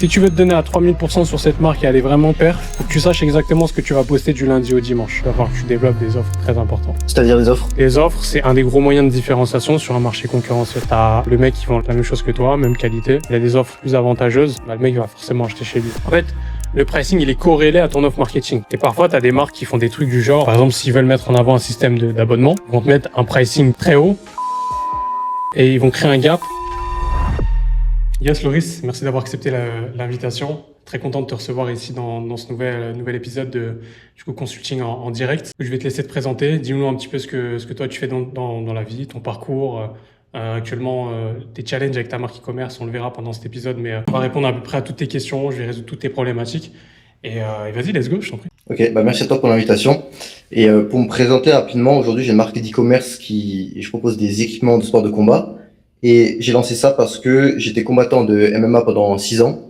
Si tu veux te donner à 3000% sur cette marque et aller vraiment perf, faut que tu saches exactement ce que tu vas poster du lundi au dimanche. Il va falloir que tu développes des offres très importantes. C'est-à-dire des offres? Les offres, c'est un des gros moyens de différenciation sur un marché concurrentiel. T'as le mec qui vend la même chose que toi, même qualité. Il a des offres plus avantageuses. Bah, le mec va forcément acheter chez lui. En fait, le pricing, il est corrélé à ton offre marketing. Et parfois, tu as des marques qui font des trucs du genre, par exemple, s'ils veulent mettre en avant un système d'abonnement, ils vont te mettre un pricing très haut et ils vont créer un gap. Yes, Loris, merci d'avoir accepté l'invitation. Très content de te recevoir ici dans ce nouvel épisode de consulting en direct. Je vais te laisser te présenter. Dis-nous un petit peu ce que toi tu fais dans la vie, ton parcours. Actuellement, tes challenges avec ta marque e-commerce, on le verra pendant cet épisode, mais on va répondre à peu près à toutes tes questions, je vais résoudre toutes tes problématiques. Et vas-y, let's go, je t'en prie. Ok, merci à toi pour l'invitation. Et pour me présenter rapidement, aujourd'hui j'ai une marque d'e-commerce je propose des équipements de sport de combat. Et j'ai lancé ça parce que j'étais combattant de MMA pendant 6 ans.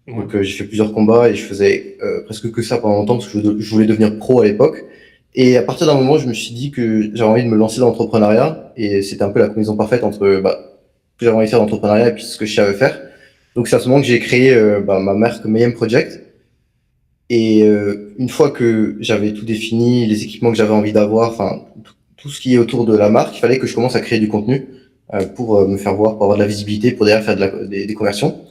Ouais. Donc j'ai fait plusieurs combats et je faisais presque que ça pendant longtemps parce que je voulais devenir pro à l'époque. Et à partir d'un moment, je me suis dit que j'avais envie de me lancer dans l'entrepreneuriat et c'était un peu la combinaison parfaite entre ce que j'avais envie de faire d'entrepreneuriat et puis ce que je savais faire. Donc c'est à ce moment que j'ai créé ma marque Mayhem Project. Et une fois que j'avais tout défini, les équipements que j'avais envie d'avoir, enfin tout ce qui est autour de la marque, il fallait que je commence à créer du contenu pour me faire voir, pour avoir de la visibilité, pour derrière faire des conversions.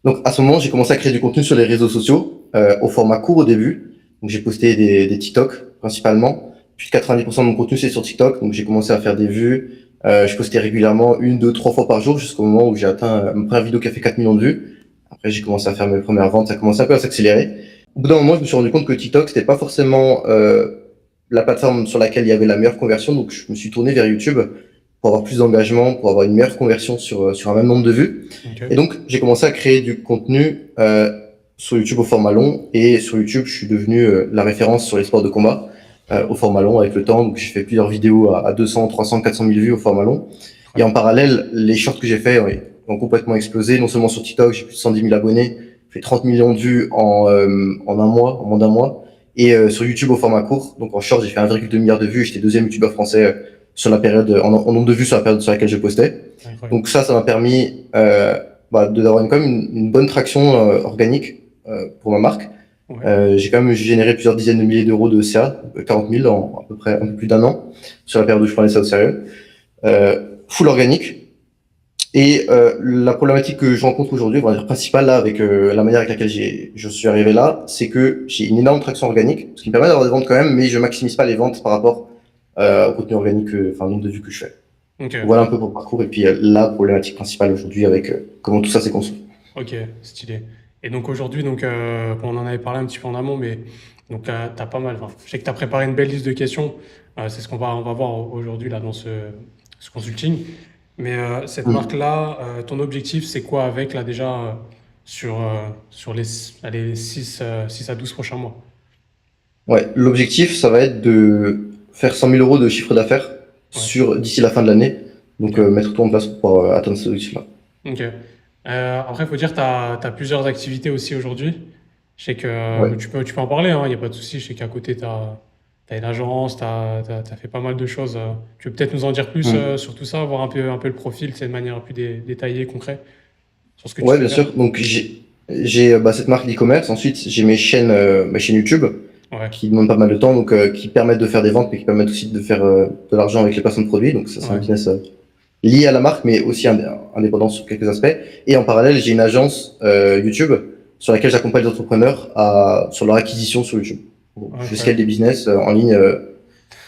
Donc à ce moment, j'ai commencé à créer du contenu sur les réseaux sociaux, au format court au début. Donc j'ai posté des TikTok principalement. Plus de 90% de mon contenu c'est sur TikTok, donc j'ai commencé à faire des vues. Je postais régulièrement 1, 2, 3 fois par jour jusqu'au moment où j'ai atteint ma première vidéo qui a fait 4 millions de vues. Après j'ai commencé à faire mes premières ventes, ça a commencé un peu à s'accélérer. Au bout d'un moment, je me suis rendu compte que TikTok c'était pas forcément la plateforme sur laquelle il y avait la meilleure conversion, donc je me suis tourné vers YouTube pour avoir plus d'engagement, pour avoir une meilleure conversion sur un même nombre de vues. Okay. Et donc, j'ai commencé à créer du contenu sur YouTube au format long. Et sur YouTube, je suis devenu la référence sur les sports de combat au format long avec le temps. Donc, j'ai fait plusieurs vidéos à 200, 300, 400 000 vues au format long. Et en parallèle, les shorts que j'ai fait ont complètement explosé. Non seulement sur TikTok, j'ai plus de 110 000 abonnés. J'ai fait 30 millions de vues en moins d'un mois. Et sur YouTube au format court, donc en short, j'ai fait 1,2 milliard de vues. J'étais deuxième youtubeur français sur la période, en nombre de vues sur la période sur laquelle je postais. Incroyable. Donc ça m'a permis d'avoir quand même une bonne traction organique pour ma marque. Ouais. J'ai quand même généré plusieurs dizaines de milliers d'euros de CA, 40 000 en à peu près un peu plus d'un an, sur la période où je prenais ça au sérieux. Full organique. Et la problématique que je rencontre aujourd'hui, on va dire principale là, avec la manière avec laquelle je suis arrivé là, c'est que j'ai une énorme traction organique, ce qui me permet d'avoir des ventes quand même, mais je maximise pas les ventes par rapport au contenu organique, enfin le nombre de vues que je fais. Okay. Voilà un peu pour le parcours et puis la problématique principale aujourd'hui avec comment tout ça s'est construit. Ok, stylé. Et donc aujourd'hui, on en avait parlé un petit peu en amont, mais donc t'as pas mal. Enfin, je sais que tu as préparé une belle liste de questions. C'est ce qu'on va voir aujourd'hui là dans ce consulting. Mais cette marque-là, ton objectif, c'est quoi avec là déjà sur les 6 à 12 prochains mois? Ouais, l'objectif, ça va être de faire 100 000 euros de chiffre d'affaires d'ici la fin de l'année. Donc mettre tout en place pour pouvoir atteindre cet objectif-là. Ok. Après, il faut dire que tu as plusieurs activités aussi aujourd'hui. Je sais que Ouais. tu peux en parler, il n'y a pas de souci. Je sais qu'à côté, tu as une agence, tu as fait pas mal de choses. Tu peux peut-être nous en dire plus sur tout ça, voir un peu le profil, c'est de manière plus détaillée, concrète, sur ce que tu Ouais, fais bien faire. sûr. Donc j'ai cette marque d'e-commerce. Ensuite, j'ai mes chaînes YouTube Ouais, qui demandent pas mal de temps, donc qui permettent de faire des ventes, mais qui permettent aussi de faire de l'argent avec les placements de produits. Donc ça, c'est un ouais. business lié à la marque, mais aussi indépendant sur quelques aspects. Et en parallèle, j'ai une agence YouTube sur laquelle j'accompagne les entrepreneurs sur leur acquisition sur YouTube. Donc, je Incroyable. scale des business en ligne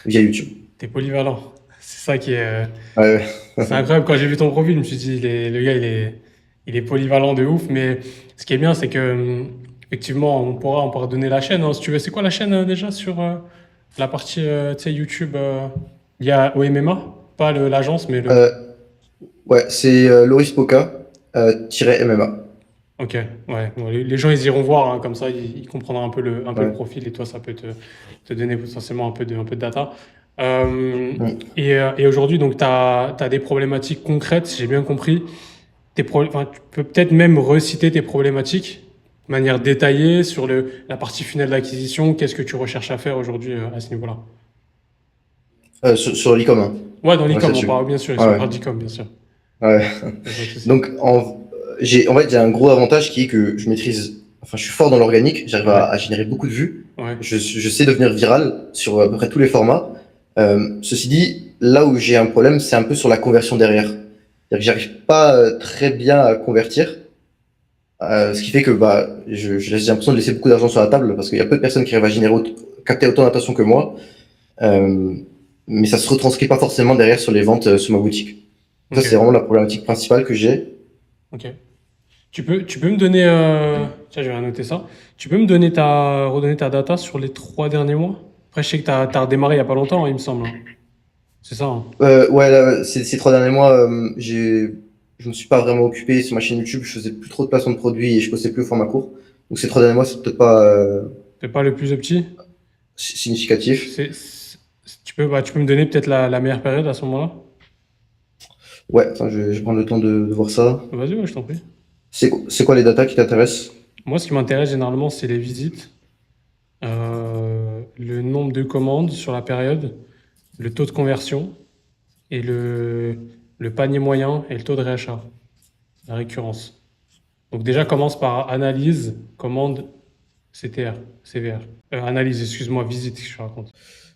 via YouTube. T'es polyvalent. C'est ça qui est. Ouais, C'est incroyable. Quand j'ai vu ton profil, je me suis dit, le gars, il est polyvalent de ouf. Mais ce qui est bien, c'est que, effectivement, on pourra donner la chaîne, hein, si tu veux. C'est quoi la chaîne déjà sur la partie tu sais, YouTube liée au MMA? Pas l'agence, mais le. ouais, c'est Loris Poca MMA. Ok, ouais. Bon, les gens, ils iront voir, hein, comme ça, ils comprendront un peu le Ouais. profil et toi, ça peut te donner potentiellement un peu de data. Euh, Mm. et aujourd'hui, donc, tu as des problématiques concrètes, si j'ai bien compris. Enfin, tu peux peut-être même reciter tes problématiques de manière détaillée sur la partie finale d'acquisition. Qu'est-ce que tu recherches à faire aujourd'hui à ce niveau-là? Sur l'e-com, hein. Ouais, dans Ouais, l'e-com, c'est on dessus. parle bien sûr, et Ouais, sur le ouais. hard e-com, bien sûr. Ouais. Y a pas de souci. Donc, En fait, j'ai un gros avantage qui est que je suis fort dans l'organique, j'arrive Ouais. à générer beaucoup de vues. Ouais. Je sais devenir viral sur à peu près tous les formats. Ceci dit, là où j'ai un problème, c'est un peu sur la conversion derrière. C'est-à-dire que j'arrive pas très bien à convertir. Ce qui fait que j'ai l'impression de laisser beaucoup d'argent sur la table parce qu'il y a peu de personnes qui arrivent à capter autant d'attention que moi. Euh, mais ça se retranscrit pas forcément derrière sur les ventes sur ma boutique. Ça, Ok. c'est vraiment la problématique principale que j'ai. Ok. Tu peux me donner, tiens, je vais noter ça. Tu peux me donner redonner ta data sur les 3 derniers mois? Après, je sais que t'as redémarré il y a pas longtemps, hein, il me semble, hein. C'est ça, hein. Ouais, là, ces 3 derniers mois, je me suis pas vraiment occupé sur ma chaîne YouTube. Je faisais plus trop de placements de produits et je postais plus au format court. Donc ces 3 derniers mois, c'est peut-être pas C'est pas le plus petit? significatif. Tu peux me donner peut-être la meilleure période à ce moment-là? Ouais, attends, je vais prendre le temps de voir ça. Vas-y, ouais, je t'en prie. C'est quoi les datas qui t'intéressent? Moi, ce qui m'intéresse généralement, c'est les visites, le nombre de commandes sur la période, le taux de conversion et le panier moyen et le taux de réachat, la récurrence. Donc déjà, commence par analyse, commande, CTR, CVR. Analyse, excuse-moi, visite, je raconte.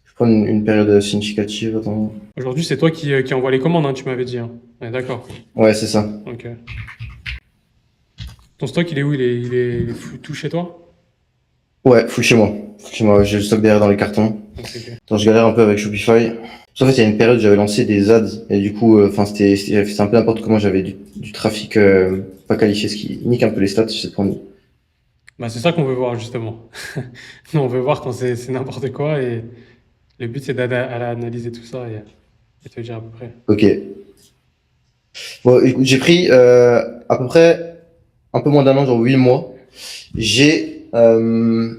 Je vais prendre une période significative. Attends. Aujourd'hui, c'est toi qui envoie les commandes, hein, tu m'avais dit, hein. Ouais, d'accord. Ouais, c'est ça. Ok. Ton stock, il est où? Il est tout chez toi? Ouais, full chez moi. Full chez moi, j'ai le stock derrière dans les cartons. Ok. Attends, je galère un peu avec Shopify. En fait, il y a une période, j'avais lancé des ads et du coup, c'était un peu n'importe comment. J'avais du trafic pas qualifié, ce qui nique un peu les stats. Je sais pas. Bah, c'est ça qu'on veut voir, justement. Nous, on veut voir quand c'est n'importe quoi et le but, c'est d'aller analyser tout ça et te dire à peu près. Ok. Bon, écoute, j'ai pris à peu près un peu moins d'un an, genre 8 mois. J'ai 20.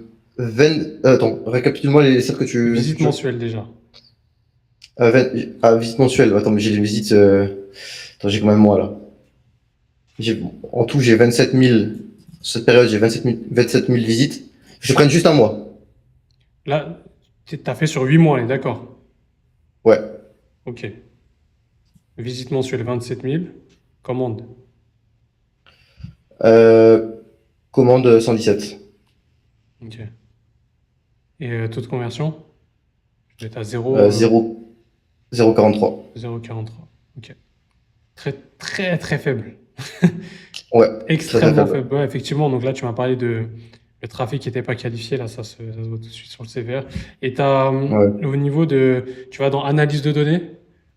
Attends, récapitule-moi les stats que tu. Visite mensuelle déjà. 20 visites mensuelles. Attends, mais j'ai les visites. Attends, j'ai combien de mois là? En tout, j'ai 27 000. Cette période, j'ai 27 000 visites. Je prenne juste un mois. Là, t'as fait sur 8 mois, on est d'accord. Ouais. Ok. Visite mensuelle 27 000. Commande. Euh, Commande 117. Ok. Et taux de conversion? Tu à 0,43. 0,43. Ok. Très, très, très faible. Ouais, très très Extrêmement faible. faible. Ouais, effectivement. Donc là, tu m'as parlé de le trafic qui n'était pas qualifié. Là, ça se voit tout de suite sur le CVR. Et Ouais. au niveau de. Tu vas dans analyse de données,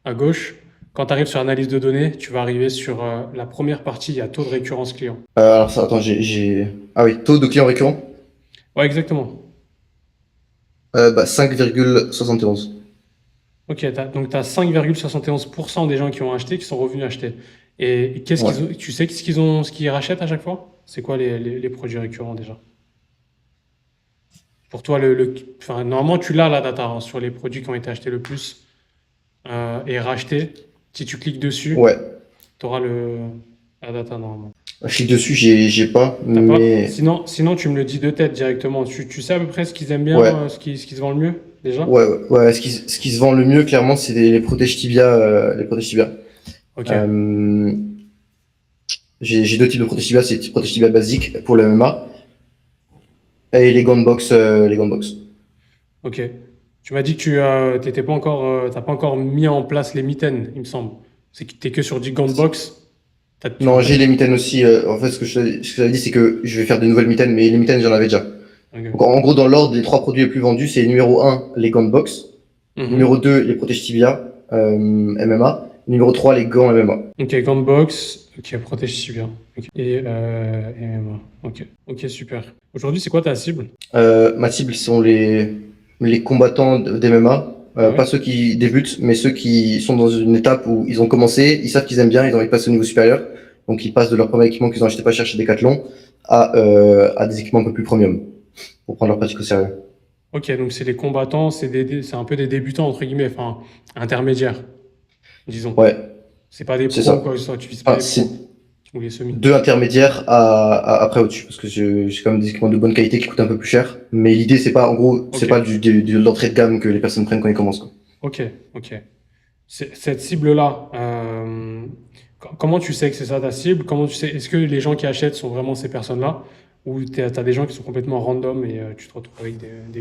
à gauche. Quand tu arrives sur analyse de données, tu vas arriver sur la première partie, il y a taux de récurrence client. Alors ça, attends, Ah oui, taux de client récurrent. Ouais, exactement. 5,71. Ok, donc tu as 5,71% des gens qui ont acheté qui sont revenus acheter. Et Ouais. tu sais ce qu'ils rachètent à chaque fois? C'est quoi les produits récurrents déjà? Pour toi, enfin, normalement, tu l'as la data, hein, sur les produits qui ont été achetés le plus et rachetés. Si tu cliques dessus, Ouais. tu auras la data normalement. Je clique dessus, j'ai pas, T'as pas? mais Sinon, tu me le dis de tête directement. Tu sais à peu près ce qu'ils aiment bien, ouais. ce qui se vend le mieux déjà? Ouais. Ce qui se vend le mieux, clairement, c'est les protèges tibia. Les protèges tibia. Ok, Euh, j'ai deux types de protèges tibia. C'est les protèges tibia basiques pour le MMA et les gants de boxe. Les gants de boxe. ok. Tu m'as dit que t'as pas encore mis en place les mitaines, il me semble. C'est que t'es que sur du gant de boxe. Non, j'ai les mitaines aussi. En fait, ce que j'avais dit, c'est que je vais faire des nouvelles mitaines, mais les mitaines, j'en avais déjà. Donc, Ok. en gros, dans l'ordre des 3 produits les plus vendus, c'est numéro 1, les gants de boxe. Mhm. Numéro 2, les protèges tibia, MMA. Numéro 3, les gants MMA. Ok, gant de boxe. Ok, protège si bien. Ok. Et MMA. Ok. Ok, super. Aujourd'hui, c'est quoi ta cible? Ma cible sont les combattants d'MMA. Ouais. Pas ceux qui débutent, mais ceux qui sont dans une étape où ils ont commencé, ils savent qu'ils aiment bien, ils ont envie de passer au niveau supérieur. Donc, ils passent de leur premier équipement qu'ils ont acheté pas cher chez Decathlon à des équipements un peu plus premium pour prendre leur pratique au sérieux. Ok, donc c'est les combattants, c'est un peu des débutants, entre guillemets, enfin, intermédiaires, disons. Ouais, C'est pas des c'est pros, ça. quoi, que ce soit, tu vises pas Enfin, les c'est pros ou les semis. 2 intermédiaires après au-dessus, parce que j'ai quand même des équipements de bonne qualité qui coûtent un peu plus cher. Mais l'idée, c'est pas, en gros, c'est Ok, pas de l'entrée de gamme que les personnes prennent quand ils commencent, quoi. ok. Cette cible-là, Comment tu sais que c'est ça ta cible? Comment tu sais, est-ce que les gens qui achètent sont vraiment ces personnes-là? Ou t'as des gens qui sont complètement random et tu te retrouves avec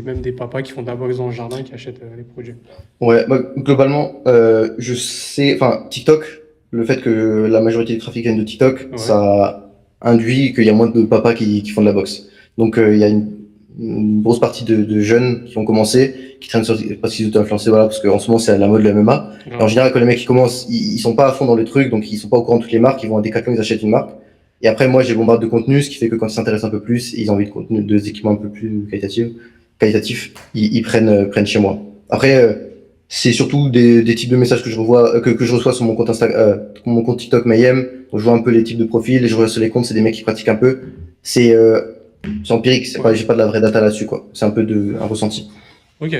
même des papas qui font d'abord ils ont un jardin qui achètent les produits. Ouais, bah, globalement, je sais, enfin, TikTok, le fait que la majorité du trafic vienne de TikTok, Ouais. ça induit qu'il y a moins de papas qui font de la boxe. Donc, il y a une grosse partie de jeunes qui ont commencé, qui traînent sur, parce qu'ils sont influencés, voilà, parce qu'en ce moment, c'est à la mode le MMA. Et en Grave. général, quand les mecs qui commencent, ils sont pas à fond dans le truc, donc ils sont pas au courant de toutes les marques, ils vont à Decathlon, ils achètent une marque. Et après, moi, j'ai bombarde de contenu, ce qui fait que quand ils s'intéressent un peu plus, ils ont envie de contenu, de des équipements un peu plus qualitatifs, ils prennent chez moi. Après, c'est surtout des types de messages que je revois, que je reçois sur mon compte mon compte TikTok Mayhem. Donc je vois un peu les types de profils et je reçois sur les comptes, c'est des mecs qui pratiquent un peu. C'est c'est empirique, c'est Ouais. pas, j'ai pas de la vraie data là-dessus, quoi. C'est un peu un ressenti. Ok.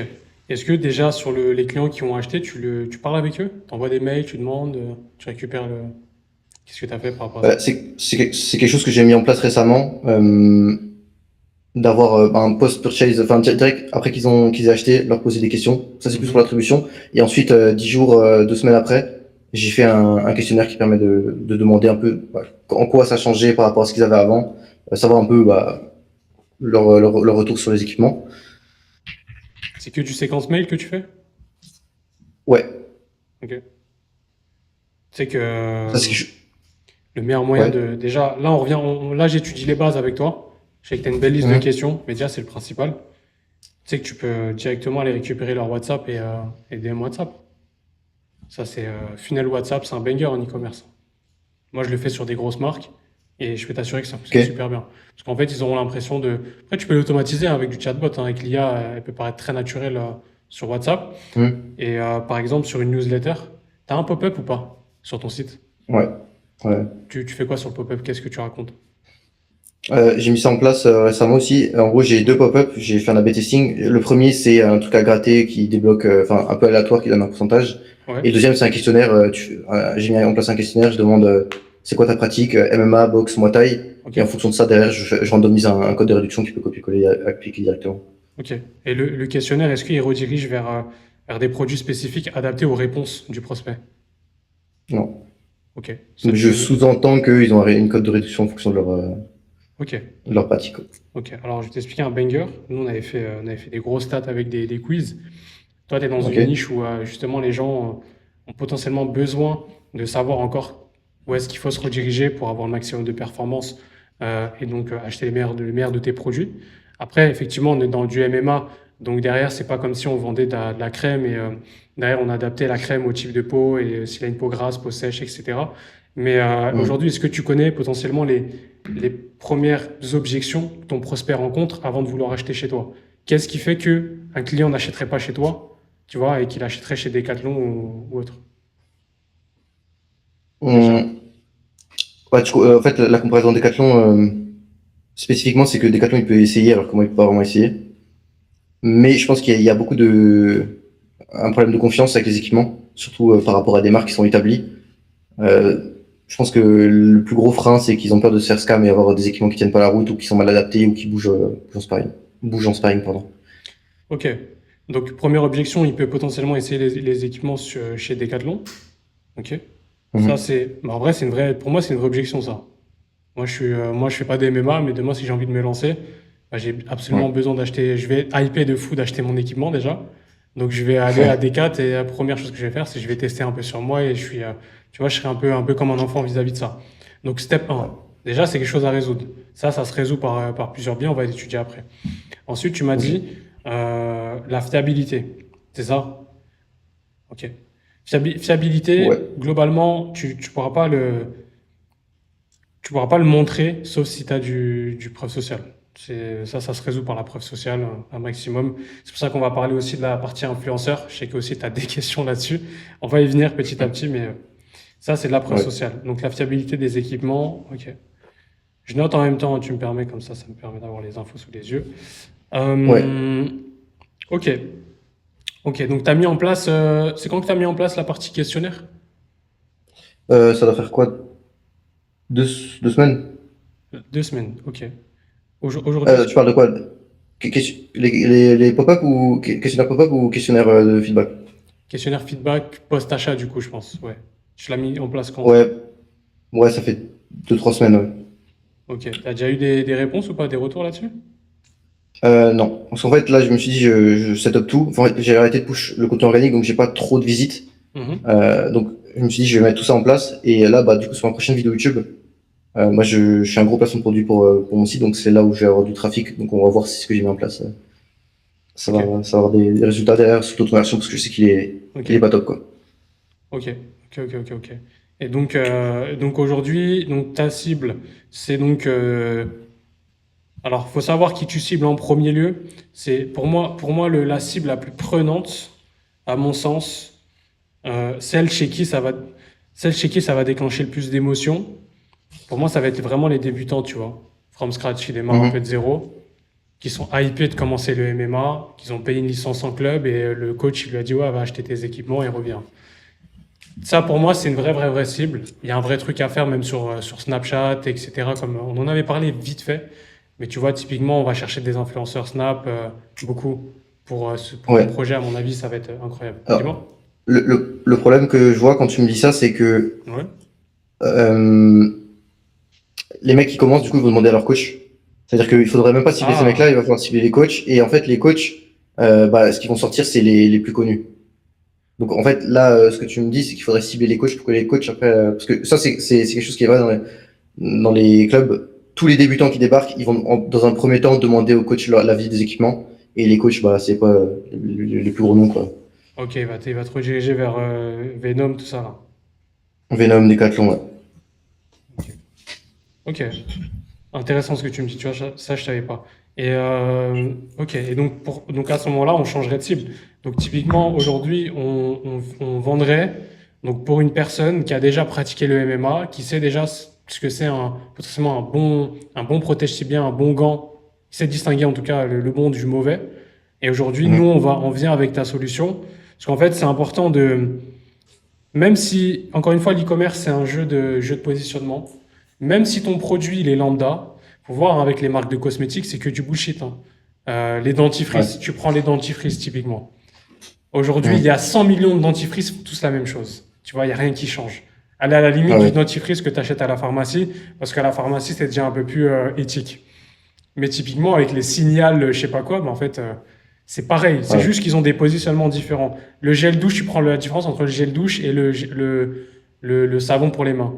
Est-ce que déjà sur les clients qui ont acheté, tu parles avec eux? T'envoies des mails, tu demandes, tu récupères le. Qu'est-ce que tu as fait par rapport à ça? C'est quelque chose que j'ai mis en place récemment, d'avoir un post-purchase, enfin direct après qu'ils aient acheté, leur poser des questions. Ça c'est plus pour Mhm. l'attribution. Et ensuite, 10 jours, 2 semaines après, j'ai fait un questionnaire qui permet de demander un peu en quoi ça a changé par rapport à ce qu'ils avaient avant, savoir un peu leur retour sur les équipements. C'est que du séquence mail que tu fais? Ouais, Ok. Tu sais que ça c'est quelque le meilleur moyen ouais, de. Déjà, là, on revient. Là, j'étudie les bases avec toi. Je sais que tu as une belle liste de mhm. questions, mais déjà, c'est le principal. Tu sais que tu peux directement aller récupérer leur WhatsApp et DM WhatsApp. Ça, c'est funnel WhatsApp, c'est un banger en e-commerce. Moi, je le fais sur des grosses marques et je peux t'assurer que ça Ok, fonctionne super bien. Parce qu'en fait, ils auront l'impression de. Après, tu peux l'automatiser avec du chatbot. Avec l'IA, elle peut paraître très naturelle sur WhatsApp. mhm. Et par exemple, sur une newsletter, tu as un pop-up ou pas sur ton site? Ouais, ouais. Tu fais quoi sur le pop-up? Qu'est-ce que tu racontes? J'ai mis ça en place récemment aussi. En gros, j'ai deux pop-up. J'ai fait un A/B testing. Le premier, c'est un truc à gratter qui débloque, enfin un peu aléatoire, qui donne un pourcentage. Ouais, Et le deuxième, c'est un questionnaire. J'ai mis en place un questionnaire. Je demande c'est quoi ta pratique, MMA, boxe, Muay Thai. ok, Et en fonction de ça, derrière, je randomise un code de réduction qui peut copier-coller, appliquer directement. ok. Et le questionnaire, est-ce qu'il redirige vers des produits spécifiques adaptés aux réponses du prospect? Non. Ok, ça Je tu. sous-entends qu'ils ont une code de réduction en fonction Ok, de leur pratique, quoi. ok. Alors, je vais t'expliquer un banger. Nous, on avait fait des gros stats avec des quiz. Toi, tu es dans Ok. une niche où justement les gens ont potentiellement besoin de savoir encore où est-ce qu'il faut se rediriger pour avoir le maximum de performance et donc acheter les meilleurs de tes produits. Après, effectivement, on est dans du MMA, donc derrière, c'est pas comme si on vendait de la crème et derrière, on adaptait la crème au type de peau et s'il a une peau grasse, peau sèche, etc. Mais Mhm. aujourd'hui, est-ce que tu connais potentiellement les premières objections que ton prospect rencontre avant de vouloir acheter chez toi? Qu'est-ce qui fait que un client n'achèterait pas chez toi, tu vois, et qu'il achèterait chez Decathlon ou autre, déjà. Hum, ouais, en fait, la comparaison Decathlon, spécifiquement, c'est que Decathlon, il peut essayer alors que moi, il peut pas vraiment essayer. Mais je pense qu'il y a beaucoup un problème de confiance avec les équipements, surtout par rapport à des marques qui sont établies. Euh, je pense que le plus gros frein, c'est qu'ils ont peur de se faire scam et avoir des équipements qui tiennent pas la route ou qui sont mal adaptés ou qui bougent en sparring. Bougent en sparring, pardon. Ok. Donc, première objection, il peut potentiellement essayer les équipements chez Decathlon. Ok. Ça, Mhm. bah, en vrai, pour moi, c'est une vraie objection, ça. Moi, je fais pas des MMA, mais demain, si j'ai envie de me lancer, bah, j'ai absolument Ouais. besoin d'acheter. Je vais être hypé de fou d'acheter mon équipement déjà. Donc, je vais aller à Decat et la première chose que je vais faire, c'est que je vais tester un peu sur moi et tu vois, je serai un peu comme un enfant vis-à-vis de ça. Donc, step Ouais. 1. Déjà, c'est quelque chose à résoudre. Ça se résout par plusieurs biais. On va étudier après. Ensuite, tu m'as Ok. dit la fiabilité. C'est ça? Ok. Ouais. Fiabilité, globalement, tu pourras pas le montrer, sauf si tu as du preuve sociale. Ça se résout par la preuve sociale, un maximum. C'est pour ça qu'on va parler aussi de la partie influenceur. Je sais que aussi tu as des questions là-dessus. On va y venir petit à petit, mais ça, c'est de la preuve Ouais. sociale. Donc la fiabilité des équipements, ok. Je note en même temps, tu me permets, comme ça me permet d'avoir les infos sous les yeux. Ouais. Euh, ok, ok. Donc tu as mis en place, c'est quand que tu as mis en place la partie questionnaire? Ça doit faire quoi? Deux semaines? 2 semaines, ok. Aujourd'hui, Tu parles de quoi? Les pop-up ou questionnaire pop-up ou questionnaire de feedback? questionnaire feedback post-achat, du coup, je pense. Ouais. Tu l'as mis en place quand, ça? Ouais. Ouais, ça fait 2, 3 semaines. Ouais. Ok. T'as déjà eu des réponses ou pas, des retours là-dessus? Non, parce qu'en fait là, je me suis dit, je set up tout. Enfin, en fait, j'ai arrêté de push le contenu organique, donc j'ai pas trop de visites. Mhm. Donc je me suis dit, je vais mettre tout ça en place. Et là, bah, du coup, sur ma prochaine vidéo YouTube, moi, je suis un gros placement de produit pour mon site, donc c'est là où je vais avoir du trafic. Donc on va voir si ce que j'ai mis en place, Ok. ça va avoir des résultats derrière sous l'automation, parce que je sais Ok. qu'il est pas top, quoi. Ok. Ok. Ok. Ok. Ok. Et donc aujourd'hui, donc ta cible, c'est donc alors faut savoir qui tu cibles en premier lieu. C'est pour moi la cible la plus prenante, à mon sens, celle chez qui ça va déclencher le plus d'émotions. Pour moi, ça va être vraiment les débutants, tu vois. From scratch, qui démarrent un peu de Mhm. zéro, qui sont hypés de commencer le MMA, qui ont payé une licence en club et le coach il lui a dit ouais, va acheter tes équipements et reviens. Ça, pour moi, c'est une vraie cible. Il y a un vrai truc à faire, même sur Snapchat, etc. Comme on en avait parlé vite fait. Mais tu vois, typiquement, on va chercher des influenceurs Snap, beaucoup. Pour ton Ouais. projet, à mon avis, ça va être incroyable. Alors, Dis-moi. le problème que je vois quand tu me dis ça, c'est que Ouais. euh, les mecs qui commencent, du coup, ils vont demander à leur coach. C'est-à-dire qu'il faudrait même pas cibler ces mecs-là, Ah, il va falloir cibler les coachs. Et en fait, les coachs, bah, ce qu'ils vont sortir, c'est les plus connus. Donc en fait, là, ce que tu me dis, c'est qu'il faudrait cibler les coachs pour que les coachs après, parce que ça, c'est quelque chose qui est vrai dans les clubs. Tous les débutants qui débarquent, ils vont dans un premier temps demander aux coachs l'avis des équipements. Et les coachs, bah, c'est pas les plus gros noms, quoi. ok, il va te rediriger vers Venom, tout ça là. Venom, Decathlon, ouais. Ok. Ok. Intéressant ce que tu me dis, tu vois, ça je savais pas. Et ok, et donc à ce moment-là, on changerait de cible. Donc typiquement, aujourd'hui, on vendrait donc pour une personne qui a déjà pratiqué le MMA, qui sait déjà ce que c'est potentiellement un bon protège-tibia, un bon gant, qui sait distinguer en tout cas le bon du mauvais. Et aujourd'hui, nous, Mhm. on vient avec ta solution. Parce qu'en fait, c'est important même si, encore une fois, l'e-commerce, c'est un jeu de positionnement, même si ton produit, il est lambda, faut voir avec les marques de cosmétiques, c'est que du bullshit, hein. Les dentifrices, Ouais. tu prends les dentifrices typiquement. Aujourd'hui, il y a Mhm. 100 millions de dentifrices, tous la même chose. Tu vois, il n'y a rien qui change. Allez à la limite Ah du ouais. dentifrice que tu achètes à la pharmacie, parce qu'à la pharmacie, c'est déjà un peu plus éthique. Mais typiquement, avec les signals, je sais pas quoi, en fait, c'est pareil. C'est Ouais. juste qu'ils ont des positionnements différents. Le gel douche, tu prends la différence entre le gel douche et le savon pour les mains.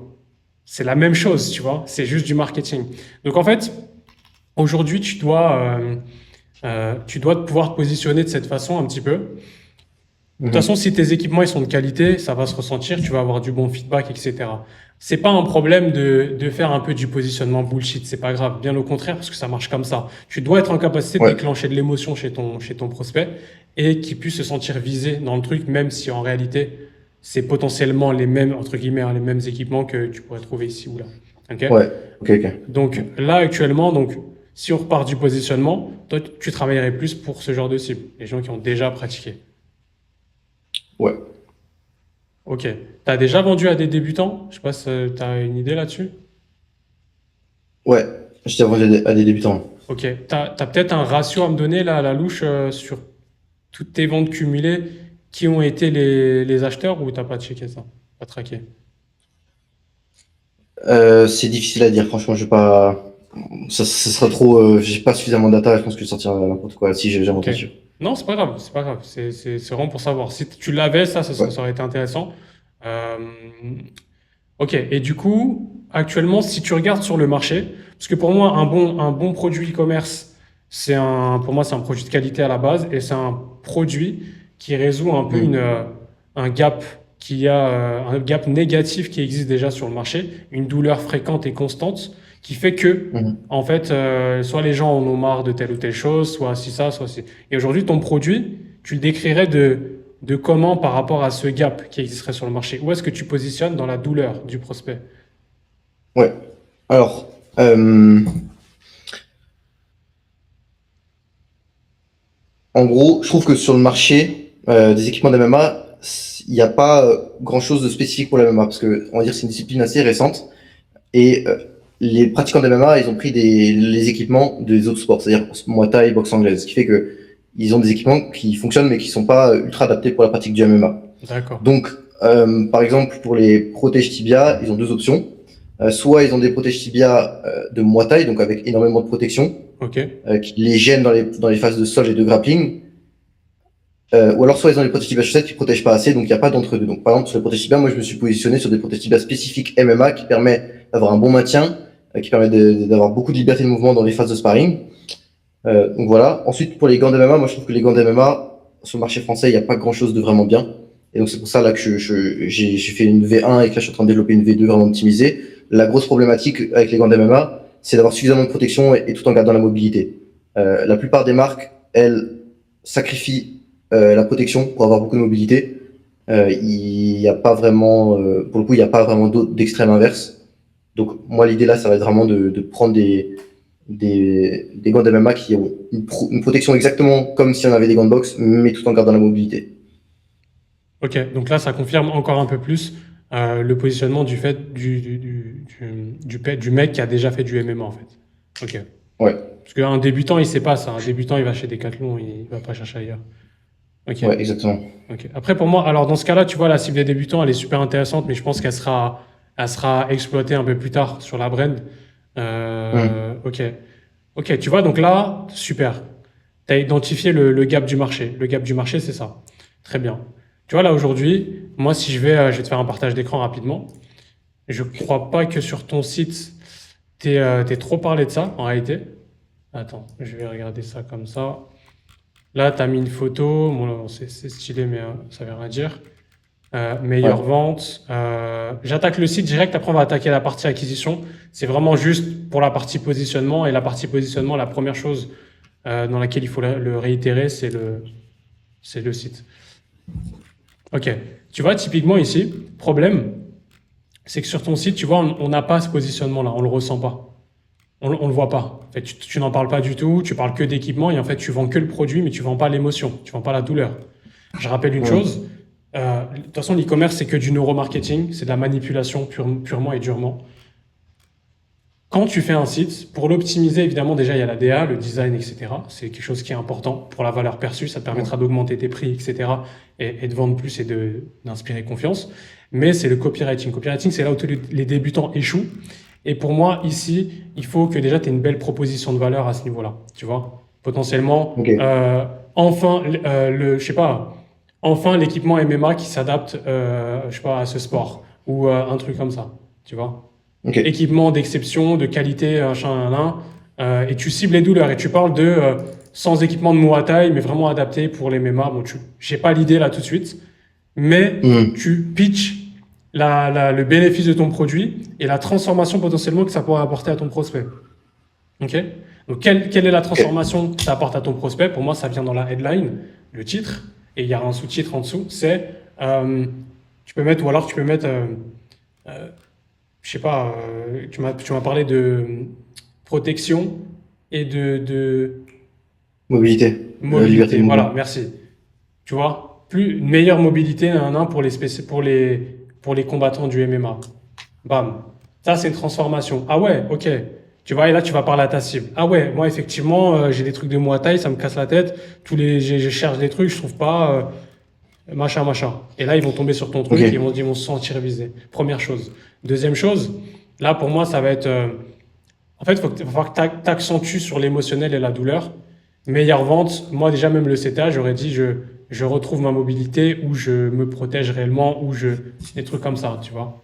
C'est la même chose, tu vois. C'est juste du marketing. Donc en fait, aujourd'hui, tu dois pouvoir te positionner de cette façon un petit peu. De toute façon, Mhm. si tes équipements ils sont de qualité, ça va se ressentir, tu vas avoir du bon feedback, etc. C'est pas un problème de faire un peu du positionnement bullshit, c'est pas grave, bien au contraire, parce que ça marche comme ça. Tu dois être en capacité de Ouais. déclencher de l'émotion chez ton prospect et qu'il puisse se sentir visé dans le truc, même si en réalité, c'est potentiellement les mêmes, entre guillemets, hein, les mêmes équipements que tu pourrais trouver ici ou là. Ok? Ouais. Ok, ok. Donc là, actuellement, donc, si on repart du positionnement, toi, tu travaillerais plus pour ce genre de cible, les gens qui ont déjà pratiqué. Ouais. Ok. T'as déjà vendu à des débutants? Je sais pas si t'as une idée là-dessus. Ouais. Je t'ai vendu à des débutants. Ok. T'as peut-être un ratio à me donner là à la louche sur toutes tes ventes cumulées qui ont été les acheteurs ou t'as pas checké ça? Pas traqué. C'est difficile à dire, franchement, je vais pas. Ça sera trop. J'ai pas suffisamment de data, je pense que je sortirai n'importe quoi si j'ai jamais Ok. entendu. Non, c'est pas grave, c'est pas grave. C'est vraiment pour savoir. Si tu l'avais, Ouais. ça aurait été intéressant. Euh, ok. Et du coup, actuellement, si tu regardes sur le marché, parce que pour moi, un bon produit e-commerce, pour moi, c'est un produit de qualité à la base et c'est un produit qui résout un peu Mhm. un gap un gap négatif qui existe déjà sur le marché, une douleur fréquente et constante qui fait que, Mhm. en fait, soit les gens en ont marre de telle ou telle chose, soit si ça, soit si. Et aujourd'hui, ton produit, tu le décrirais de comment par rapport à ce gap qui existerait sur le marché? Où est-ce que tu positionnes dans la douleur du prospect? Ouais. Alors, euh, en gros, je trouve que sur le marché des équipements d'MMA, il n'y a pas grand-chose de spécifique pour l'MMA parce que on va dire que c'est une discipline assez récente et les pratiquants d'MMA, ils ont pris les équipements des autres sports, c'est-à-dire Muay Thai, boxe anglaise, ce qui fait que ils ont des équipements qui fonctionnent mais qui sont pas ultra adaptés pour la pratique du MMA. D'accord. Donc, par exemple, pour les protèges tibia, ils ont deux options. soit ils ont des protèges tibia de Muay donc avec énormément de protection, Ok. qui les gênent dans les phases de sol et de grappling. Ou alors soit ils ont des protèges tibia chaussettes qui protègent pas assez, donc il n'y a pas d'entre-deux. Donc par exemple sur les protèges tibia, moi je me suis positionné sur des protèges tibia spécifiques MMA qui permet d'avoir un bon maintien, qui permet d'avoir beaucoup de liberté de mouvement dans les phases de sparring. Donc voilà. Ensuite pour les gants d'MMA, moi je trouve que les gants d'MMA sur le marché français, il n'y a pas grand-chose de vraiment bien. Et donc c'est pour ça là que j'ai fait une V1 et que là je suis en train de développer une V2 vraiment optimisée. La grosse problématique avec les gants d'MMA, c'est d'avoir suffisamment de protection et tout en gardant la mobilité. La plupart des marques, elles sacrifient la protection pour avoir beaucoup de mobilité. Il n'y a pas vraiment, pour le coup, il n'y a pas vraiment d'extrême inverse. Donc moi, l'idée là, ça va être vraiment de prendre des gants d'MMA qui ont une protection exactement comme si on avait des gants de boxe, mais tout en gardant la mobilité. Ok, donc là, ça confirme encore un peu plus le positionnement du fait du mec qui a déjà fait du MMA en fait. Ok. Ouais, Parce qu'un débutant, il sait pas ça. Un débutant, il va chez Decathlon, il va pas chercher ailleurs. Ok. ouais, exactement. Ok. Après, pour moi, alors dans ce cas-là, tu vois, la cible des débutants, elle est super intéressante, mais je pense elle sera exploitée un peu plus tard sur la brand. Ok. Ok, tu vois, donc là, super. Tu as identifié le gap du marché. Le gap du marché, c'est ça. Très bien. Tu vois, là, aujourd'hui, moi, si je vais te faire un partage d'écran rapidement. Je crois pas que sur ton site, t'aies trop parlé de ça, en réalité. Attends, je vais regarder ça comme ça. Là, tu as mis une photo. Bon, là, c'est stylé, mais ça veut rien dire. Ouais, Meilleure vente. J'attaque le site direct, après on va attaquer la partie acquisition. C'est vraiment juste pour la partie positionnement. Et la partie positionnement, la première chose dans laquelle il faut le réitérer, c'est le site. Ok. Tu vois, typiquement ici, problème, c'est que sur ton site, tu vois, on n'a pas ce positionnement-là, on le ressent pas. On le voit pas. En fait, tu n'en parles pas du tout, tu parles que d'équipement et en fait, tu vends que le produit, mais tu vends pas l'émotion, tu vends pas la douleur. Je rappelle une ouais, chose, de toute façon, l'e-commerce, c'est que du neuromarketing, c'est de la manipulation purement et durement. Quand tu fais un site, pour l'optimiser, évidemment, déjà, il y a la DA, le design, etc. C'est quelque chose qui est important pour la valeur perçue. Ça te permettra d'augmenter tes prix, etc. Et de vendre plus et d'inspirer confiance. Mais c'est le copywriting. Copywriting, c'est là où tous les débutants échouent. Et pour moi, ici, il faut que déjà tu aies une belle proposition de valeur à ce niveau-là. Tu vois, potentiellement, ok, enfin, je sais pas, enfin l'équipement MMA qui s'adapte, je sais pas, à ce sport ou un truc comme ça. Tu vois, ok, équipement d'exception, de qualité, machin, et tu cibles les douleurs et tu parles de sans équipement de Muay Thai, mais vraiment adapté pour les MMA. Bon, j'ai pas l'idée là tout de suite, mais hmm, tu pitches le bénéfice de ton produit et la transformation potentiellement que ça pourrait apporter à ton prospect. Ok? Donc, quelle est la ok, transformation que ça apporte à ton prospect? Pour moi, ça vient dans la headline, le titre, et il y a un sous-titre en dessous. C'est, tu peux mettre, ou alors tu peux mettre, je sais pas, tu m'as parlé de protection et de mobilité, liberté mobilité. de Voilà, mouvement. merci. Tu vois, une meilleure mobilité pour pour les combattants du MMA. Bam. Ça, c'est une transformation. Ah ouais, ok. Tu vois, et là, tu vas parler à ta cible. Ah ouais, moi, effectivement, j'ai des trucs de Muay Thai, ça me casse la tête. Je cherche des trucs, je trouve pas, machin, machin. Et là, ils vont tomber sur ton Ok, truc et ils vont se sentir visés. Première chose. Deuxième chose, là, pour moi, ça va être, en fait, il va falloir que tu accentues sur l'émotionnel et la douleur. Meilleure vente, moi déjà même le CTA, j'aurais dit je retrouve ma mobilité ou je me protège réellement ou des trucs comme ça, tu vois.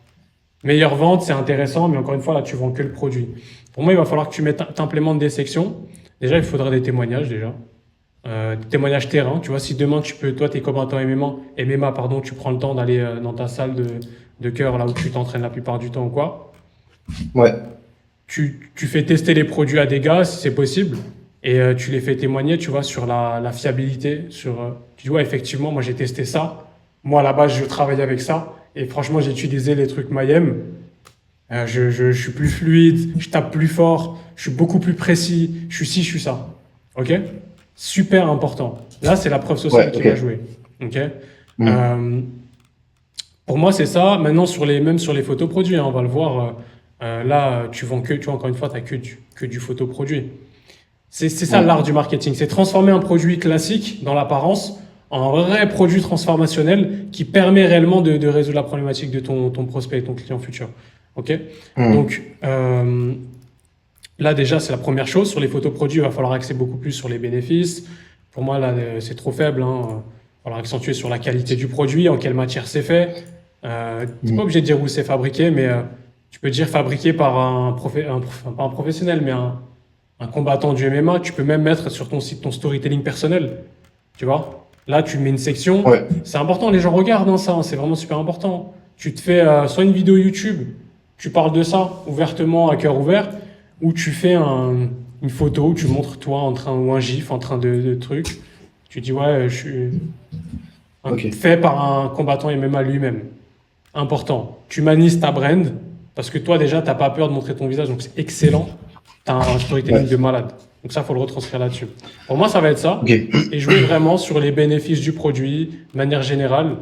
Meilleure vente, c'est intéressant, mais encore une fois, là, tu vends que le produit. Pour moi, il va falloir que t'implémentes des sections. Déjà, il faudra des témoignages, déjà. Des témoignages terrain. Tu vois, si demain, toi, t'es combattant MMA, pardon, tu prends le temps d'aller dans ta salle de cœur, là où tu t'entraînes la plupart du temps ou quoi, ouais, tu fais tester les produits à des gars, si c'est possible, et tu les fais témoigner, tu vois, sur la fiabilité. Tu dis, ouais, effectivement, moi, j'ai testé ça. Moi, à la base, je travaille avec ça. Et franchement, j'ai utilisé les trucs Mayhem. Je suis plus fluide, je tape plus fort, je suis beaucoup plus précis, je suis ci, je suis ça. OK? Super important. Là, c'est la preuve sociale ouais, qui ok. va jouer. OK? Hmm. Euh, pour moi, c'est ça. Maintenant, même sur les photos produits, hein, on va le voir. Là, tu vois, encore une fois, tu n'as que du photoproduit. C'est ça Ouais. l'art du marketing. C'est transformer un produit classique dans l'apparence en un vrai produit transformationnel qui permet réellement de résoudre la problématique de ton prospect et ton client futur. Ok? Hmm. Donc, là, déjà, c'est la première chose. Sur les photos produits, il va falloir axer beaucoup plus sur les bénéfices. Pour moi, là, c'est trop faible, hein. Il va falloir accentuer sur la qualité du produit, en quelle matière c'est fait. T'es pas Hmm. obligé de dire où c'est fabriqué, mais tu peux dire fabriqué par pas un professionnel, mais un combattant du MMA. Tu peux même mettre sur ton site ton storytelling personnel. Tu vois? Là, tu mets une section. Ouais, C'est important, les gens regardent hein, ça, hein, c'est vraiment super important. Tu te fais soit une vidéo YouTube, tu parles de ça ouvertement, à cœur ouvert, ou tu fais une photo où tu montres toi en train, ou un gif en train de trucs. Tu dis, ouais, je suis ok. fait par un combattant MMA lui-même. Important. Tu humanises ta brand, parce que toi, déjà, t'as pas peur de montrer ton visage, donc c'est excellent. Tu as un storytelling Ouais, de malade. Donc ça, il faut le retranscrire là-dessus. Pour moi, ça va être ça. ok. Et jouer vraiment sur les bénéfices du produit, de manière générale,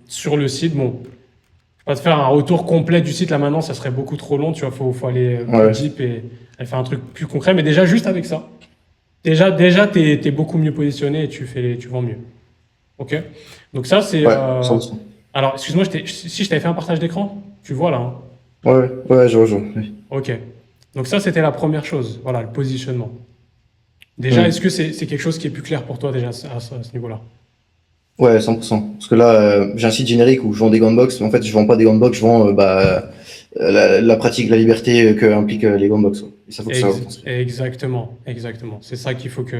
sur le site. Bon, je vais pas te faire un retour complet du site là maintenant, ça serait beaucoup trop long. Tu vois, faut aller plus Ouais, deep et faire un truc plus concret. Mais déjà, juste avec ça, déjà t'es beaucoup mieux positionné et tu vends mieux. Ok? Donc ça, c'est... ouais, 100%. Alors, excuse-moi, si je t'avais fait un partage d'écran, tu vois là, hein. Ouais, ouais, ouais, je rejoins. Oui. Ok. Donc ça, c'était la première chose. Voilà, le positionnement. Déjà, est-ce Hmm. que c'est quelque chose qui est plus clair pour toi déjà à ce niveau-là? Ouais, 100%. Parce que là, j'ai un site générique où je vends des gants de boxe, mais en fait, je vends pas des gants de boxe, je vends la pratique, la liberté que impliquent les gants de boxe, quoi. Et ça, faut que ça retranscrive. Exactement, exactement. C'est ça qu'il faut que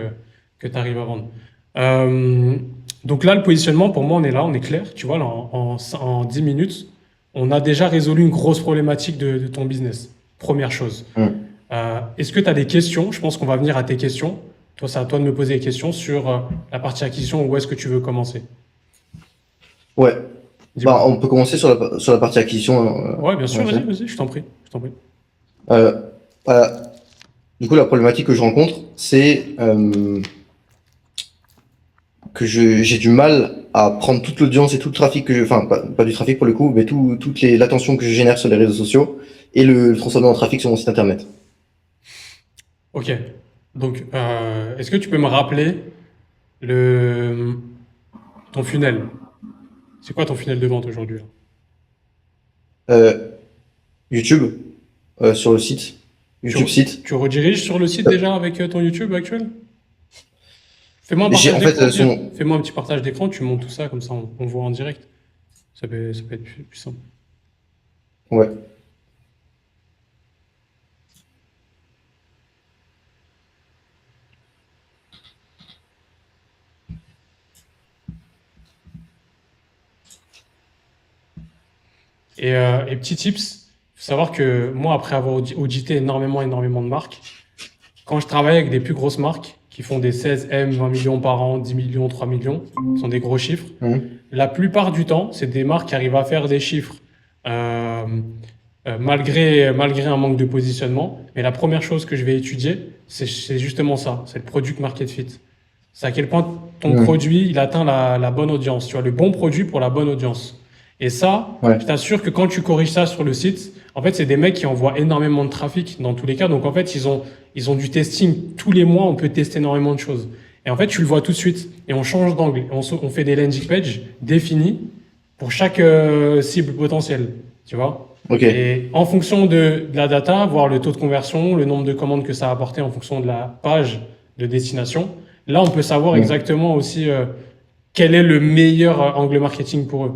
tu arrives à vendre. Euh, donc là, le positionnement, pour moi, on est là, on est clair. Tu vois, là, en 10 minutes, on a déjà résolu une grosse problématique de ton business. Première chose. Hmm. Est-ce que tu as des questions? Je pense qu'on va venir à tes questions. Toi, c'est à toi de me poser des questions sur la partie acquisition. Où est-ce que tu veux commencer? Ouais. Bah, Dis-moi. on peut commencer sur la partie acquisition, Ouais, bien en sûr, effet. vas-y, je t'en prie, je t'en prie. Euh, voilà. Du coup, la problématique que je rencontre, c'est que j'ai du mal à prendre toute l'audience et tout le trafic que enfin, pas du trafic pour le coup, mais l'attention que je génère sur les réseaux sociaux et le transformer en trafic sur mon site internet. Ok. Donc, est-ce que tu peux me rappeler le, ton funnel? C'est quoi ton funnel de vente aujourd'hui, là? Euh, YouTube, sur le site, Tu, YouTube re- site. tu rediriges sur le site Euh, déjà avec ton YouTube actuel? Fais-moi un j'ai partage en fait d'écran, au pire. son, Fais-moi un petit partage d'écran, tu montes tout ça, comme ça on voit en direct. Ça peut être plus simple. ouais. Et petit tips, faut savoir que moi, après avoir audité énormément de marques, quand je travaille avec des plus grosses marques qui font des 16M, 20 millions par an, 10 millions, 3 millions, ce sont des gros chiffres. Mhm. La plupart du temps, c'est des marques qui arrivent à faire des chiffres euh, malgré un manque de positionnement. Mais la première chose que je vais étudier, c'est justement ça, c'est le product market fit. C'est à quel point ton Mhm. produit, il atteint la bonne audience. Tu as le bon produit pour la bonne audience. Et ça, Ouais. je t'assure que quand tu corriges ça sur le site, en fait, c'est des mecs qui envoient énormément de trafic dans tous les cas. Donc, en fait, ils ont du testing. Tous les mois, on peut tester énormément de choses. Et en fait, tu le vois tout de suite. Et on change d'angle. On fait des landing pages définis pour chaque cible potentielle. Tu vois? Ok. Et en fonction de la data, voir le taux de conversion, le nombre de commandes que ça a apporté en fonction de la page de destination, là, on peut savoir Mhm. exactement aussi quel est le meilleur angle marketing pour eux.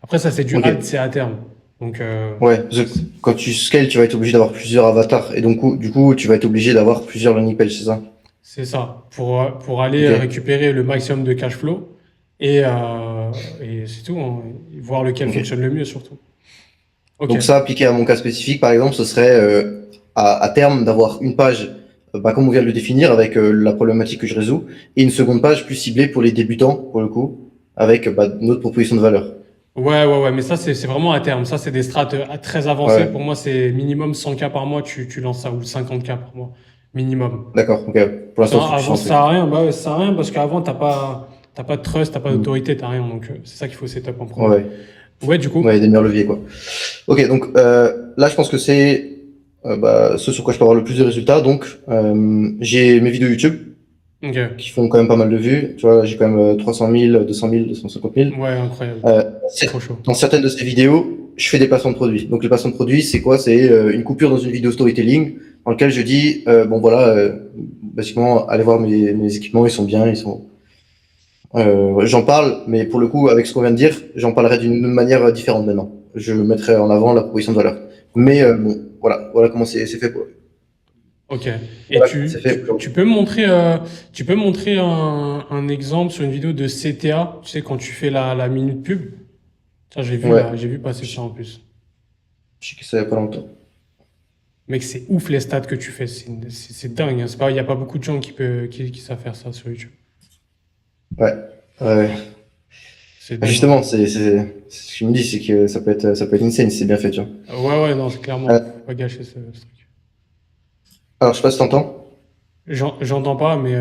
Après, ça, c'est du Ok. ad, c'est à terme. Donc, Ouais. Parce que quand tu scales, tu vas être obligé d'avoir plusieurs avatars et donc du coup, tu vas être obligé d'avoir plusieurs landing pages, c'est ça? c'est ça. Pour aller Ok. récupérer le maximum de cash flow et c'est tout, hein. Et voir lequel Ok. fonctionne le mieux, surtout. Ok. Donc ça, appliqué à mon cas spécifique, par exemple, ce serait à terme d'avoir une page, comme on vient de le définir, avec la problématique que je résous, et une seconde page plus ciblée pour les débutants, pour le coup, avec notre proposition de valeur. Ouais, mais ça, c'est vraiment à terme. Ça, c'est des strates très avancées. Ouais, Pour moi, c'est minimum 100K par mois, tu lances ça, ou 50K par mois. Minimum. d'accord, ok. Pour l'instant, je suis Avant, sur un ça sert truc. à rien. Bah ouais, ça sert à rien parce qu'avant, t'as pas de trust, t'as pas Hmm. d'autorité, t'as rien. Donc, c'est ça qu'il faut setup en Ouais, premier. ouais, Ouais, du coup. ouais, des meilleurs leviers, quoi. Ok, donc là, je pense que c'est ce sur quoi je peux avoir le plus de résultats. Donc, j'ai mes vidéos YouTube Ok. qui font quand même pas mal de vues. Tu vois, j'ai quand même 300 000, 200 000, 250 000. Ouais, incroyable. Euh, Trop chaud. dans certaines de ces vidéos, je fais des placements de produits. Donc les placements de produits, c'est quoi? C'est une coupure dans une vidéo storytelling dans laquelle je dis, bon voilà, basiquement, allez voir mes équipements, ils sont bien, j'en parle, mais pour le coup, avec ce qu'on vient de dire, j'en parlerai d'une manière différente maintenant. Je mettrai en avant la proposition de valeur. Mais bon, voilà comment c'est fait pour. Ok. Et Voilà comment c'est fait pour. tu peux montrer un exemple sur une vidéo de CTA, tu sais, quand tu fais la minute pub. Tiens, Ouais, j'ai vu passer ça en plus. je sais que ça y a pas longtemps. Mec, c'est ouf les stats que tu fais. C'est dingue, hein. Il y a pas beaucoup de gens qui savent faire ça sur YouTube. Ouais, ouais. C'est Bah, dingue. justement, ce que je me dis, c'est que ça peut être insane si c'est bien fait, tu vois. Ouais, non, c'est clairement. Euh, Faut pas gâcher ce truc. alors, je sais pas si t'entends. J'entends pas, mais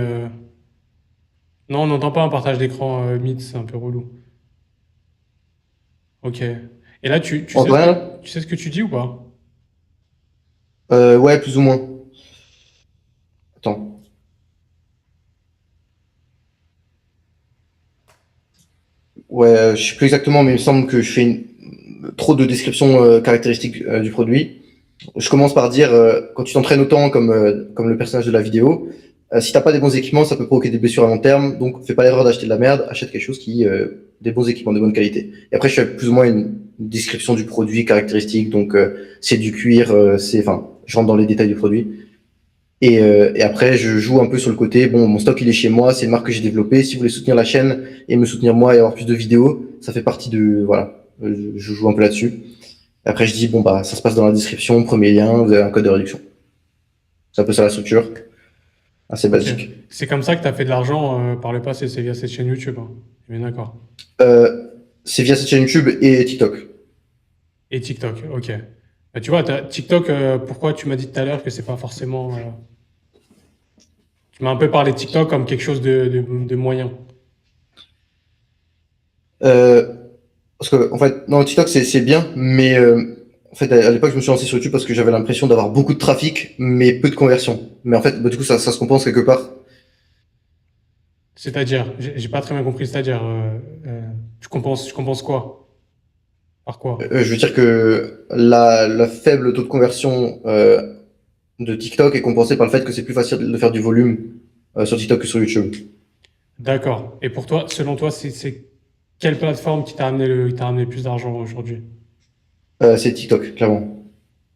non, on n'entend pas un partage d'écran Meet, c'est un peu relou. Ok. Et là, On entend rien, là? tu sais ce que tu dis ou pas? Ouais, plus ou moins. Attends. Ouais, je sais plus exactement, mais il me semble que je fais trop de descriptions caractéristiques du produit. Je commence par dire, quand tu t'entraînes autant comme le personnage de la vidéo, si t'as pas des bons équipements, ça peut provoquer des blessures à long terme. Donc, fais pas l'erreur d'acheter de la merde, achète quelque chose des bons équipements, de bonne qualité. Et après, je fais plus ou moins une description du produit caractéristique. Donc, c'est du cuir, enfin, je rentre dans les détails du produit. Et après, je joue un peu sur le côté. Bon, mon stock, il est chez moi, c'est une marque que j'ai développée. Si vous voulez soutenir la chaîne et me soutenir moi et avoir plus de vidéos, ça fait partie de, voilà, je joue un peu là-dessus. Après, je dis, bon, bah, ça se passe dans la description, premier lien, vous avez un code de réduction. C'est un peu ça la structure, assez Ok. basique. C'est comme ça que tu as fait de l'argent par le passé, c'est via cette chaîne YouTube, hein. Bien d'accord. Euh, c'est via cette chaîne YouTube et TikTok. Et TikTok, ok. Bah, tu vois, TikTok, pourquoi tu m'as dit tout à l'heure que c'est pas forcément. Tu m'as un peu parlé de TikTok comme quelque chose de moyen. Euh, Parce que, en fait, non, TikTok, c'est bien, mais en fait, à l'époque, je me suis lancé sur YouTube parce que j'avais l'impression d'avoir beaucoup de trafic, mais peu de conversion. Mais en fait, bah, du coup, ça se compense quelque part. C'est-à-dire, j'ai pas très bien compris, c'est-à-dire, tu compenses quoi? Par quoi? Je veux dire que la faible taux de conversion de TikTok est compensé par le fait que c'est plus facile de faire du volume sur TikTok que sur YouTube. D'accord. Et pour toi, selon toi, c'est quelle plateforme qui qui t'a amené le plus d'argent aujourd'hui? C'est TikTok, clairement.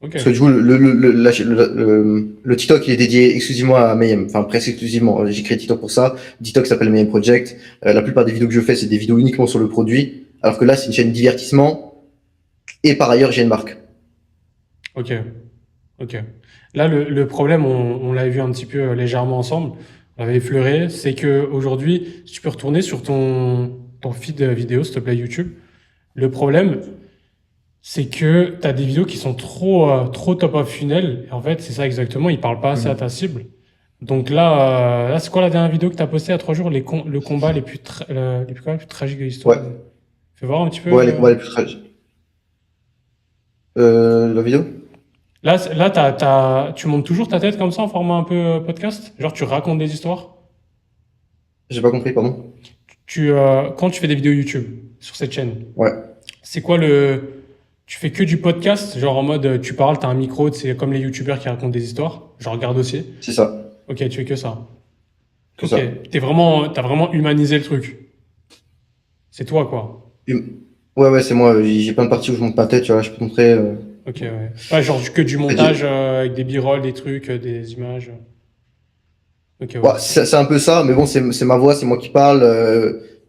Ok. Parce que du coup, le TikTok, il est dédié exclusivement à Mayhem, enfin presque exclusivement. J'ai créé TikTok pour ça. TikTok s'appelle Mayhem Project. La plupart des vidéos que je fais, c'est des vidéos uniquement sur le produit. Alors que là, c'est une chaîne divertissement. Et par ailleurs, j'ai une marque. Ok. Ok. Là, le problème, on l'avait vu un petit peu légèrement ensemble, on l'avait effleuré, c'est que aujourd'hui, si tu peux retourner sur ton feed vidéo, s'il te plaît, YouTube, le problème, c'est que tu as des vidéos qui sont trop top of funnel. Et en fait, c'est ça exactement, ils parlent pas assez à Mhm. ta cible. Donc là, c'est quoi la dernière vidéo que tu as postée à 3 jours, le combat les plus tragiques de l'histoire? Ouais, Fais voir un petit peu. ouais, les combats les plus tragiques. La vidéo? Tu montes toujours ta tête comme ça en format un peu podcast? Genre, tu racontes des histoires? J'ai pas compris, pardon. Quand tu fais des vidéos YouTube sur cette chaîne, Ouais, c'est quoi tu fais que du podcast, genre en mode tu parles, t'as un micro, c'est comme les YouTubeurs qui racontent des histoires, genre regarde aussi. c'est ça. Ok, tu fais que ça. Que Ok, ça. t'as vraiment humanisé le truc. C'est toi, quoi. Ouais, ouais, c'est moi. J'ai plein de parties où je monte ma tête, tu vois. Je peux te montrer. Ok, ouais. Ouais, genre que du En fait, montage avec des b-roll, des trucs, des images. Ok, ouais. ouais, c'est un peu ça, mais bon, c'est ma voix, c'est moi qui parle.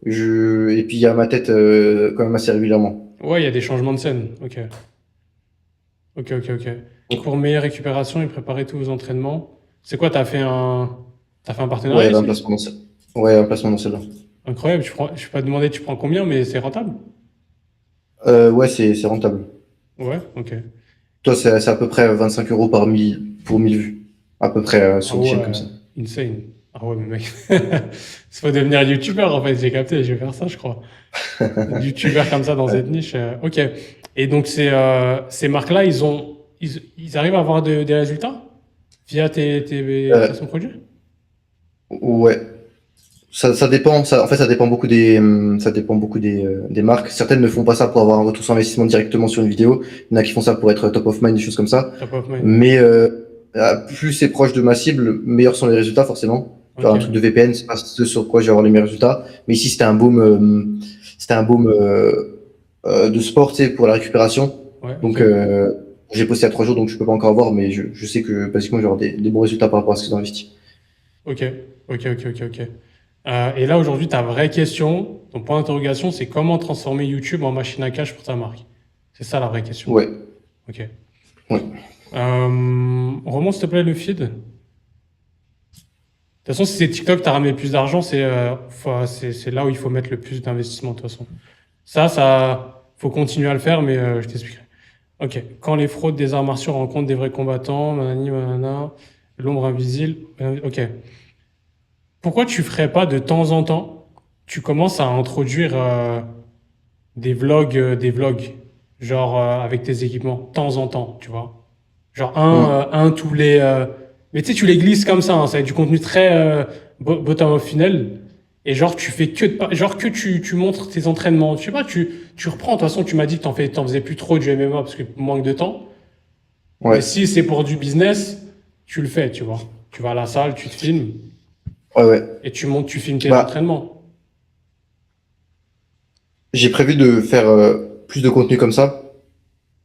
Et puis il y a ma tête quand même assez régulièrement. Ouais, il y a des changements de scène. Ok. Ok. Et pour meilleure récupération et préparer tous vos entraînements, c'est quoi, t'as fait un Ouais, il y partenariat avait un ici? placement dans celle. Ouais, un placement dans celle-là. Incroyable, je vais pas te demander tu prends combien, mais c'est rentable? Ouais, c'est rentable. Ouais, ok. Toi, c'est à peu près 25 euros par 1000 pour 1000 vues. À peu près Ah sur une chaîne comme ouais, ça. insane. Ah ouais, mais mec, c'est faut devenir youtubeur en fait, j'ai capté, je vais faire ça, je crois. Youtubeur comme ça dans Ouais. cette niche. Ok. Et donc ces marques-là, ils arrivent à avoir des résultats via tes Euh, placements produits? ouais. Ça dépend. En fait, ça dépend beaucoup des marques. Certaines ne font pas ça pour avoir un retour sur investissement directement sur une vidéo. Il y en a qui font ça pour être top of mind, des choses comme ça. Top of mind. Mais plus c'est proche de ma cible, meilleurs sont les résultats forcément. Genre un Ok. truc de VPN, c'est pas ce sur quoi je vais avoir les meilleurs résultats. Mais ici, c'était un boom de sport, tu sais, pour la récupération. Ouais, Donc, ok. j'ai posté à 3 jours, donc je peux pas encore avoir, mais je sais que basiquement, je vais avoir des bons résultats par rapport à ce que j'ai investi. Ok, ok. Et là, aujourd'hui, ta vraie question, ton point d'interrogation, c'est comment transformer YouTube en machine à cash pour ta marque? C'est ça la vraie question. Ouais, Ok. ouais. Remonte, s'il te plaît, le feed. De toute façon, si c'est TikTok, t'as ramené plus d'argent, c'est là où il faut mettre le plus d'investissement, de toute façon. Faut continuer à le faire, mais je t'expliquerai. Ok. Quand les fraudes des arts martiaux rencontrent des vrais combattants, manani, manana, l'ombre invisible. Ok. Pourquoi tu ferais pas de temps en temps, tu commences à introduire des vlogs, genre avec tes équipements, de temps en temps, tu vois? Genre Hmm. un tous les. Mais tu sais, tu les glisses comme ça, hein, ça va être du contenu très bottom of funnel. Et genre, tu fais que, genre que tu montres tes entraînements. Je sais pas, tu reprends. De toute façon, tu m'as dit que t'en faisais plus trop du MMA parce que manque de temps. Mais Ouais, si c'est pour du business, tu le fais, tu vois. Tu vas à la salle, tu te filmes ouais, ouais. et tu filmes tes Bah, entraînements. j'ai prévu de faire plus de contenu comme ça,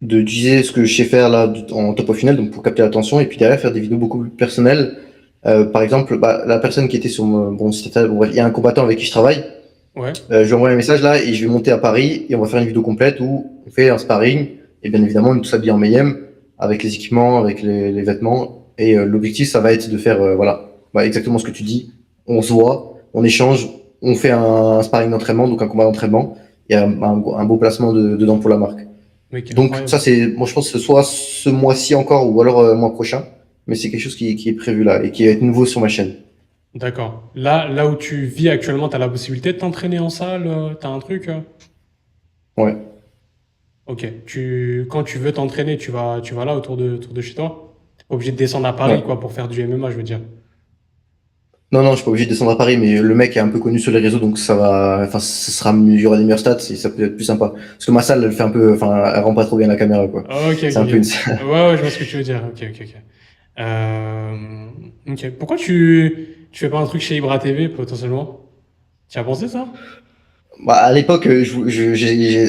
de utiliser ce que je sais faire là en top of funnel, donc pour capter l'attention, et puis derrière faire des vidéos beaucoup plus personnelles. Par exemple, bah, la personne qui était sur bon, bon, bref, il y a un combattant avec qui je travaille. Ouais. Je lui envoie un message là et je vais monter à Paris et on va faire une vidéo complète où on fait un sparring et bien évidemment on est tous habillés en Mayhem avec les équipements, avec les vêtements et l'objectif ça va être de faire voilà bah, exactement ce que tu dis. On se voit, on échange, on fait un sparring d'entraînement donc un combat d'entraînement et un beau placement dedans pour la marque. Mec, Donc incroyable. ça c'est moi je pense que ce soit ce mois-ci encore ou alors mois prochain mais c'est quelque chose qui est prévu là et qui va être nouveau sur ma chaîne. D'accord. Là où tu vis actuellement, tu as la possibilité de t'entraîner en salle, tu as un truc. Ouais. Ok. Quand tu veux t'entraîner, tu vas là autour de chez toi. T'es pas obligé de descendre à Paris, Ouais. quoi, pour faire du MMA, je veux dire. Non, non, je suis pas obligé de descendre à Paris, mais le mec est un peu connu sur les réseaux, donc ça va, enfin, ce sera mieux, il y aura des meilleurs stats et ça peut être plus sympa. Parce que ma salle, elle fait un peu, enfin, elle rend pas trop bien la caméra, quoi. C'est un peu une, Ok. Ouais, je vois ce que tu veux dire. Ok. Ok. Pourquoi tu fais pas un truc chez Ibra TV, potentiellement? Tu as pensé ça? bah, à l'époque,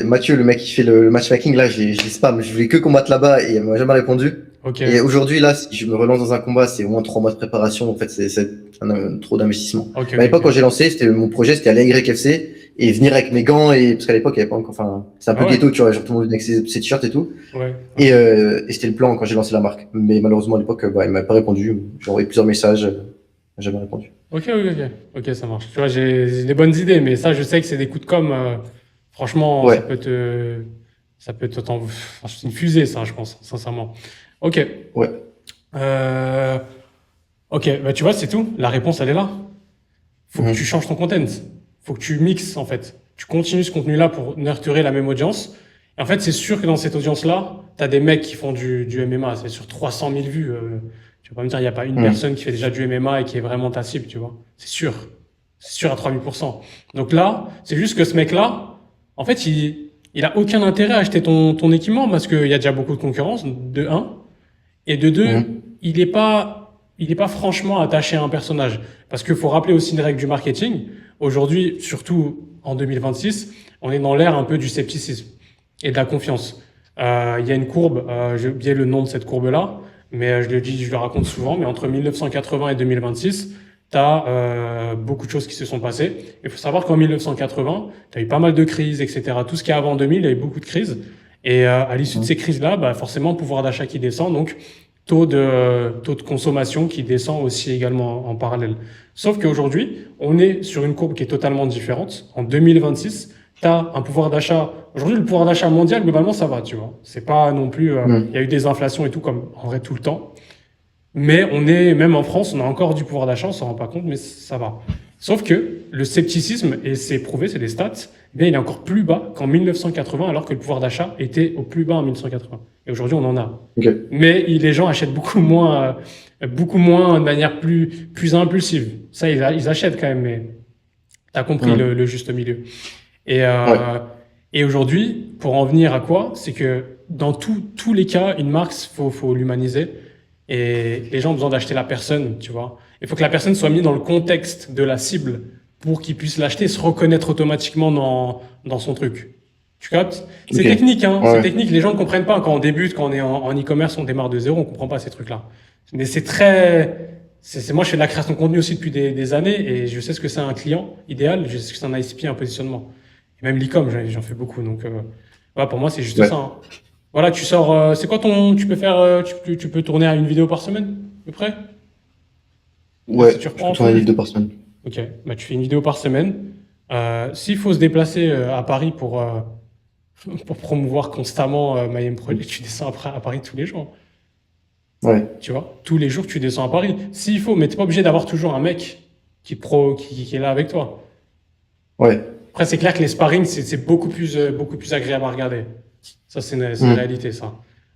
Mathieu, le mec qui fait le matchmaking, là, j'ai spam, je voulais que combattre là-bas et il m'a jamais répondu. Ok. Et aujourd'hui, là, si je me relance dans un combat, c'est au moins 3 mois de préparation. En fait, c'est trop d'investissement. Mais à l'époque, quand Ok. j'ai lancé, mon projet, c'était aller à YFC et venir avec mes gants parce qu'à l'époque, il y avait pas encore, enfin, c'est un Ah peu ouais? ghetto, tu vois, genre tout le monde venait avec ses t-shirts et tout. Ouais. Ok. Et c'était le plan quand j'ai lancé la marque. Mais malheureusement, à l'époque, bah, il m'a pas répondu. J'ai envoyé plusieurs messages, il m'a jamais répondu. Ok, ça marche. Tu vois, j'ai des bonnes idées, mais ça, je sais que c'est des coups de com. Franchement, Ouais, ça peut te, enfin, c'est une fusée, ça, je pense, sincèrement. Ok. ouais. Euh, ok, bah, tu vois, c'est tout. La réponse, elle est là. Faut que tu Mhm. changes ton content. Faut que tu mixes, en fait. Tu continues ce contenu-là pour nurturer la même audience. Et en fait, c'est sûr que dans cette audience-là, tu as des mecs qui font du MMA. C'est sur 300 000 vues. Tu vas pas me dire, il n'y a pas une Mhm. personne qui fait déjà du MMA et qui est vraiment ta cible, tu vois. C'est sûr. C'est sûr à 3000%. Donc là, c'est juste que ce mec-là, en fait, il a aucun intérêt à acheter ton équipement parce qu'il y a déjà beaucoup de concurrence, de un. Et de deux, Mhm. il est pas franchement attaché à un personnage. Parce qu'il faut rappeler aussi une règle du marketing. Aujourd'hui, surtout en 2026, on est dans l'ère un peu du scepticisme et de la confiance. Il y a une courbe, j'ai oublié le nom de cette courbe-là, mais je le raconte souvent, mais entre 1980 et 2026, tu as beaucoup de choses qui se sont passées. Il faut savoir qu'en 1980, tu as eu pas mal de crises, etc. Tout ce qui est avant 2000, il y a eu beaucoup de crises. Et à l'issue de Mhm. ces crises-là, bah, forcément, pouvoir d'achat qui descend, donc taux de consommation qui descend aussi également en parallèle. Sauf qu'aujourd'hui, on est sur une courbe qui est totalement différente. En 2026, tu as un pouvoir d'achat. Aujourd'hui, le pouvoir d'achat mondial, globalement, ça va, tu vois. C'est pas non plus. Il y a Mhm. eu des inflations et tout, comme en vrai tout le temps. Mais on est, même en France, on a encore du pouvoir d'achat, on s'en rend pas compte, mais ça va. Sauf que le scepticisme, et c'est prouvé, c'est des stats, eh bien, il est encore plus bas qu'en 1980, alors que le pouvoir d'achat était au plus bas en 1980. Et aujourd'hui, on en a. Ok. Mais les gens achètent beaucoup moins de manière plus impulsive. Ça, ils achètent quand même, mais T'as compris Hmm. le juste milieu. Et, Ouais. et aujourd'hui, pour en venir à quoi? C'est que dans tous les cas, une marque, faut l'humaniser. Et les gens ont besoin d'acheter la personne, tu vois. Il faut que la personne soit mise dans le contexte de la cible pour qu'ils puissent l'acheter et se reconnaître automatiquement dans son truc. Tu captes? C'est Ok. technique, hein. C'est Ouais. technique. Les gens ne comprennent pas quand on débute, quand on est en e-commerce, on démarre de zéro, on comprend pas ces trucs-là. Mais c'est très, moi, je fais de la création de contenu aussi depuis des années et je sais ce que c'est un client idéal, je sais ce que c'est un ICP, un positionnement. Et même l'e-com, j'en fais beaucoup. Donc, voilà, pour moi, c'est juste Ouais. ça, hein. Voilà, tu sors, c'est quoi tu peux faire, tu peux tourner à une vidéo par semaine, à peu près? Si Ouais. tu Je reprends peux un tourner peu. un livre 2 par semaine. Ok, bah, tu fais une vidéo par semaine. S'il faut se déplacer à Paris pour promouvoir constamment Mayhem Project, tu descends à Paris tous les jours. Ouais. Tu vois, tous les jours, tu descends à Paris. S'il faut, mais t'es pas obligé d'avoir toujours un mec qui est là avec toi. Ouais. Après, c'est clair que les sparring, c'est beaucoup plus agréable à regarder. Ça, c'est une Hmm. réalité, ça.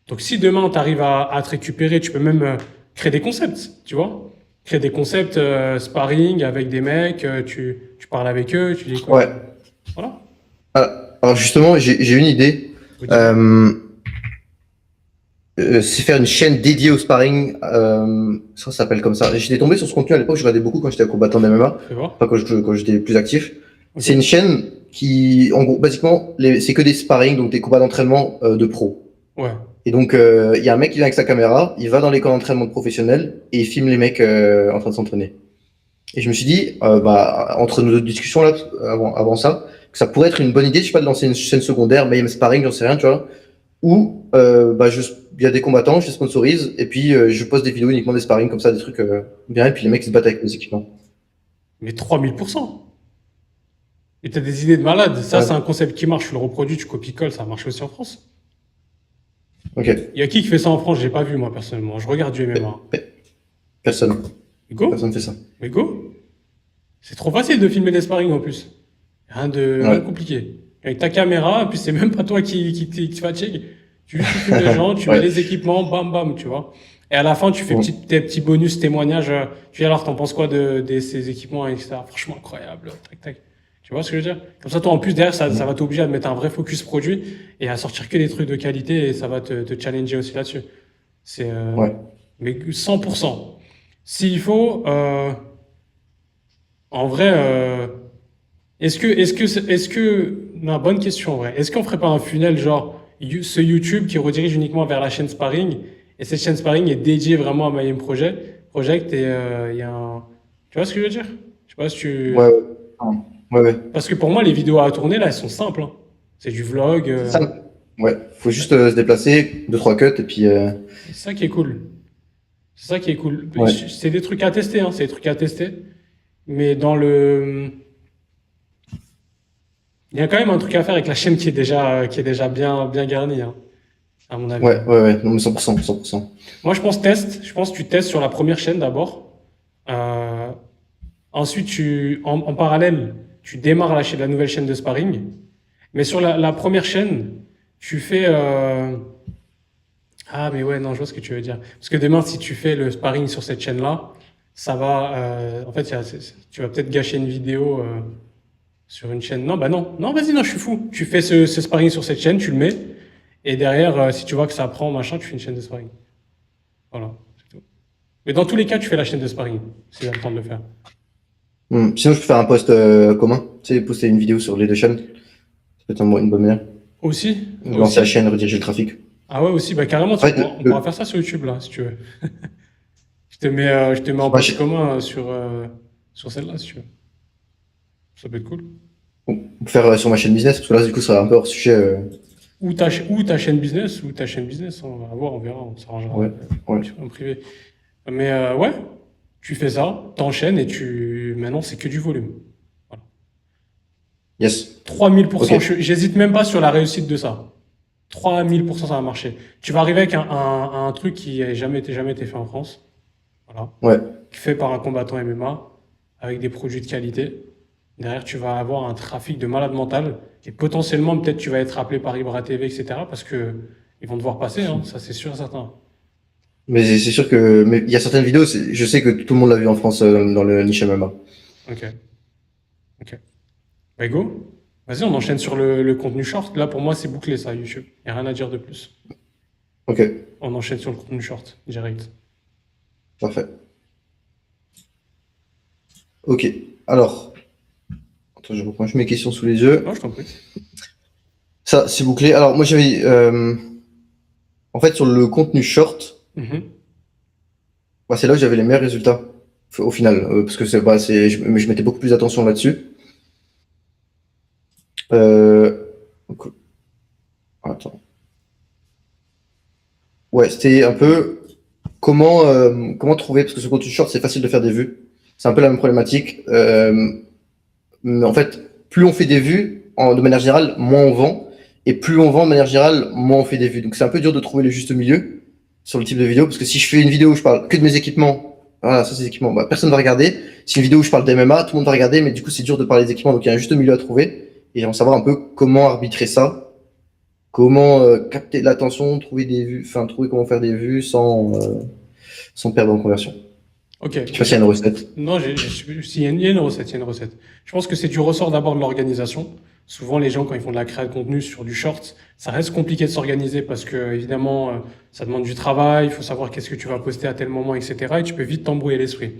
Donc, si demain, tu arrives à te récupérer, tu peux même créer des concepts, tu vois. Créer des concepts sparring avec des mecs, tu parles avec eux, tu dis, écoute, Ouais. voilà, Alors justement, j'ai une idée. dis-moi. C'est faire une chaîne dédiée au sparring. Ça s'appelle comme ça. J'étais tombé sur ce contenu à l'époque, je regardais beaucoup quand j'étais combattant d'MMA, Fais voir. enfin quand j'étais plus actif. Ok, C'est une chaîne qui, en gros, basiquement, c'est que des sparring, donc des combats d'entraînement de pro. ouais. Et donc, il y a un mec qui vient avec sa caméra, il va dans les camps d'entraînement de professionnels et il filme les mecs en train de s'entraîner. Et je me suis dit, entre nos deux discussions là, avant ça, que ça pourrait être une bonne idée, je sais pas, de lancer une chaîne secondaire, Mayhem Sparring, j'en sais rien, tu vois, où il y a des combattants, je les sponsorise, et puis je poste des vidéos uniquement des sparring, comme ça, des trucs bien, et puis les mecs se battent avec les équipements. Mais 3000%. Et t'as des idées de malade. Ça, Ouais, c'est un concept qui marche. Tu le reproduis, tu copies-colles, ça marche aussi en France. ok. Il y a qui fait ça en France? J'ai pas vu, moi, personnellement. Je regarde du MMA. Personne. Mais go, Personne fait ça. mais go. C'est trop facile de filmer des sparring en plus. Rien de Ouais. compliqué. Avec ta caméra, et puis c'est même pas toi qui fatigue. Tu filmes les gens, tu mets Ouais. les équipements, bam bam, tu vois. Et à la fin, tu fais Mm. tes petits bonus témoignages. Tu dis alors, t'en penses quoi de ces équipements, etc. Franchement incroyable. Tac, tac. Tu vois ce que je veux dire? Comme ça, toi, en plus, derrière, ça va t'obliger à te mettre un vrai focus produit et à sortir que des trucs de qualité et ça va te challenger aussi là-dessus. C'est, Ouais. mais 100%. S'il faut, en vrai, non, bonne question, en vrai. Est-ce qu'on ferait pas un funnel genre ce YouTube qui redirige uniquement vers la chaîne Sparring et cette chaîne Sparring est dédiée vraiment à Mayhem Project et il y a un, tu vois ce que je veux dire? Je sais pas si tu, Ouais, ouais. Ouais, ouais. parce que pour moi les vidéos à tourner là elles sont simples, hein. C'est du vlog, C'est ça. Ouais. Faut juste se déplacer, 2, 3 cuts, et puis c'est ça qui est cool. C'est ça qui est cool. ouais. C'est des trucs à tester, hein. C'est des trucs à tester. Mais dans le, il y a quand même un truc à faire avec la chaîne qui est déjà bien garnie, hein, à mon avis. Ouais, ouais, ouais. Non, mais 100%, 100%. Moi, je pense test. Je pense que tu testes sur la première chaîne d'abord. Euh, ensuite, en parallèle, tu démarres la nouvelle chaîne de sparring. Mais sur la première chaîne, tu fais. Ah, mais ouais, non, je vois ce que tu veux dire. Parce que demain, si tu fais le sparring sur cette chaîne-là, ça va. En fait, tu vas peut-être gâcher une vidéo sur une chaîne. Non, bah non. Non, vas-y, non, je suis fou. Tu fais ce sparring sur cette chaîne, tu le mets. Et derrière, si tu vois que ça prend, machin, tu fais une chaîne de sparring. Voilà, c'est tout. Mais dans tous les cas, tu fais la chaîne de sparring, si tu as le temps de le faire. Sinon, je peux faire un post commun. Tu sais, poster une vidéo sur les 2 chaînes. Ça peut être une bonne manière. Aussi, Lancer la aussi. chaîne, rediriger le trafic. Ah ouais, aussi, bah carrément, En fait, on pourra faire ça sur YouTube, là, si tu veux. Je te mets en moi, poste commun sur celle-là, si tu veux. Ça peut être cool. on peut faire sur ma chaîne business, parce que là, du coup, ça sera un peu hors sujet. Ou ta chaîne business, on va voir, on verra, on s'arrangera Ouais, ouais. en privé. Mais ouais, tu fais ça, t'enchaînes et maintenant, c'est que du volume. Voilà. Yes. 3000%, Ok. j'hésite même pas sur la réussite de ça. 3000%, ça va marcher. Tu vas arriver avec un truc qui n'a jamais été fait en France. Voilà. Ouais. Fait par un combattant MMA avec des produits de qualité. Derrière, tu vas avoir un trafic de malade mental et potentiellement, peut-être, tu vas être appelé par Ibra TV, etc. parce que ils vont te voir passer, hein, ça c'est sûr et certain. Mais c'est sûr que, mais il y a certaines vidéos, je sais que tout le monde l'a vu en France dans le niche MMA. Ok. Ok. Bah, go. Vas-y, on enchaîne sur le contenu short. Là, pour moi, c'est bouclé, ça, YouTube. Il n'y a rien à dire de plus. Ok, On enchaîne sur le contenu short, direct. parfait. Ok, alors, attends, je reprends juste mes questions sous les yeux. Non, je t'en prie. Ça, c'est bouclé. Alors, moi, j'avais, en fait, sur le contenu short, Mhm. bah, c'est là où j'avais les meilleurs résultats, au final, parce que je mettais beaucoup plus d'attention là-dessus. Donc, attends. Ouais, c'était un peu comment trouver, parce que ce contenu short, c'est facile de faire des vues. C'est un peu la même problématique. Mais en fait, plus on fait des vues, de manière générale, moins on vend. Et plus on vend de manière générale, moins on fait des vues. Donc c'est un peu dur de trouver le juste milieu sur le type de vidéo, parce que si je fais une vidéo où je parle que de mes équipements, voilà, ça c'est des équipements, bah, personne va regarder. Si une vidéo où je parle d'MMA, tout le monde va regarder, mais du coup c'est dur de parler des équipements, donc il y a un juste milieu à trouver. Et j'aimerais savoir un peu comment arbitrer ça, comment capter l'attention, trouver des vues, enfin trouver comment faire des vues sans perdre en conversion. Ok. Je sais pas s'il y a une recette. Non, il y a une recette, il y a une recette. Je pense que c'est du ressort d'abord de l'organisation. Souvent, les gens, quand ils font de la création de contenu sur du short, ça reste compliqué de s'organiser parce que, évidemment, ça demande du travail, il faut savoir qu'est-ce que tu vas poster à tel moment, etc. Et tu peux vite t'embrouiller l'esprit.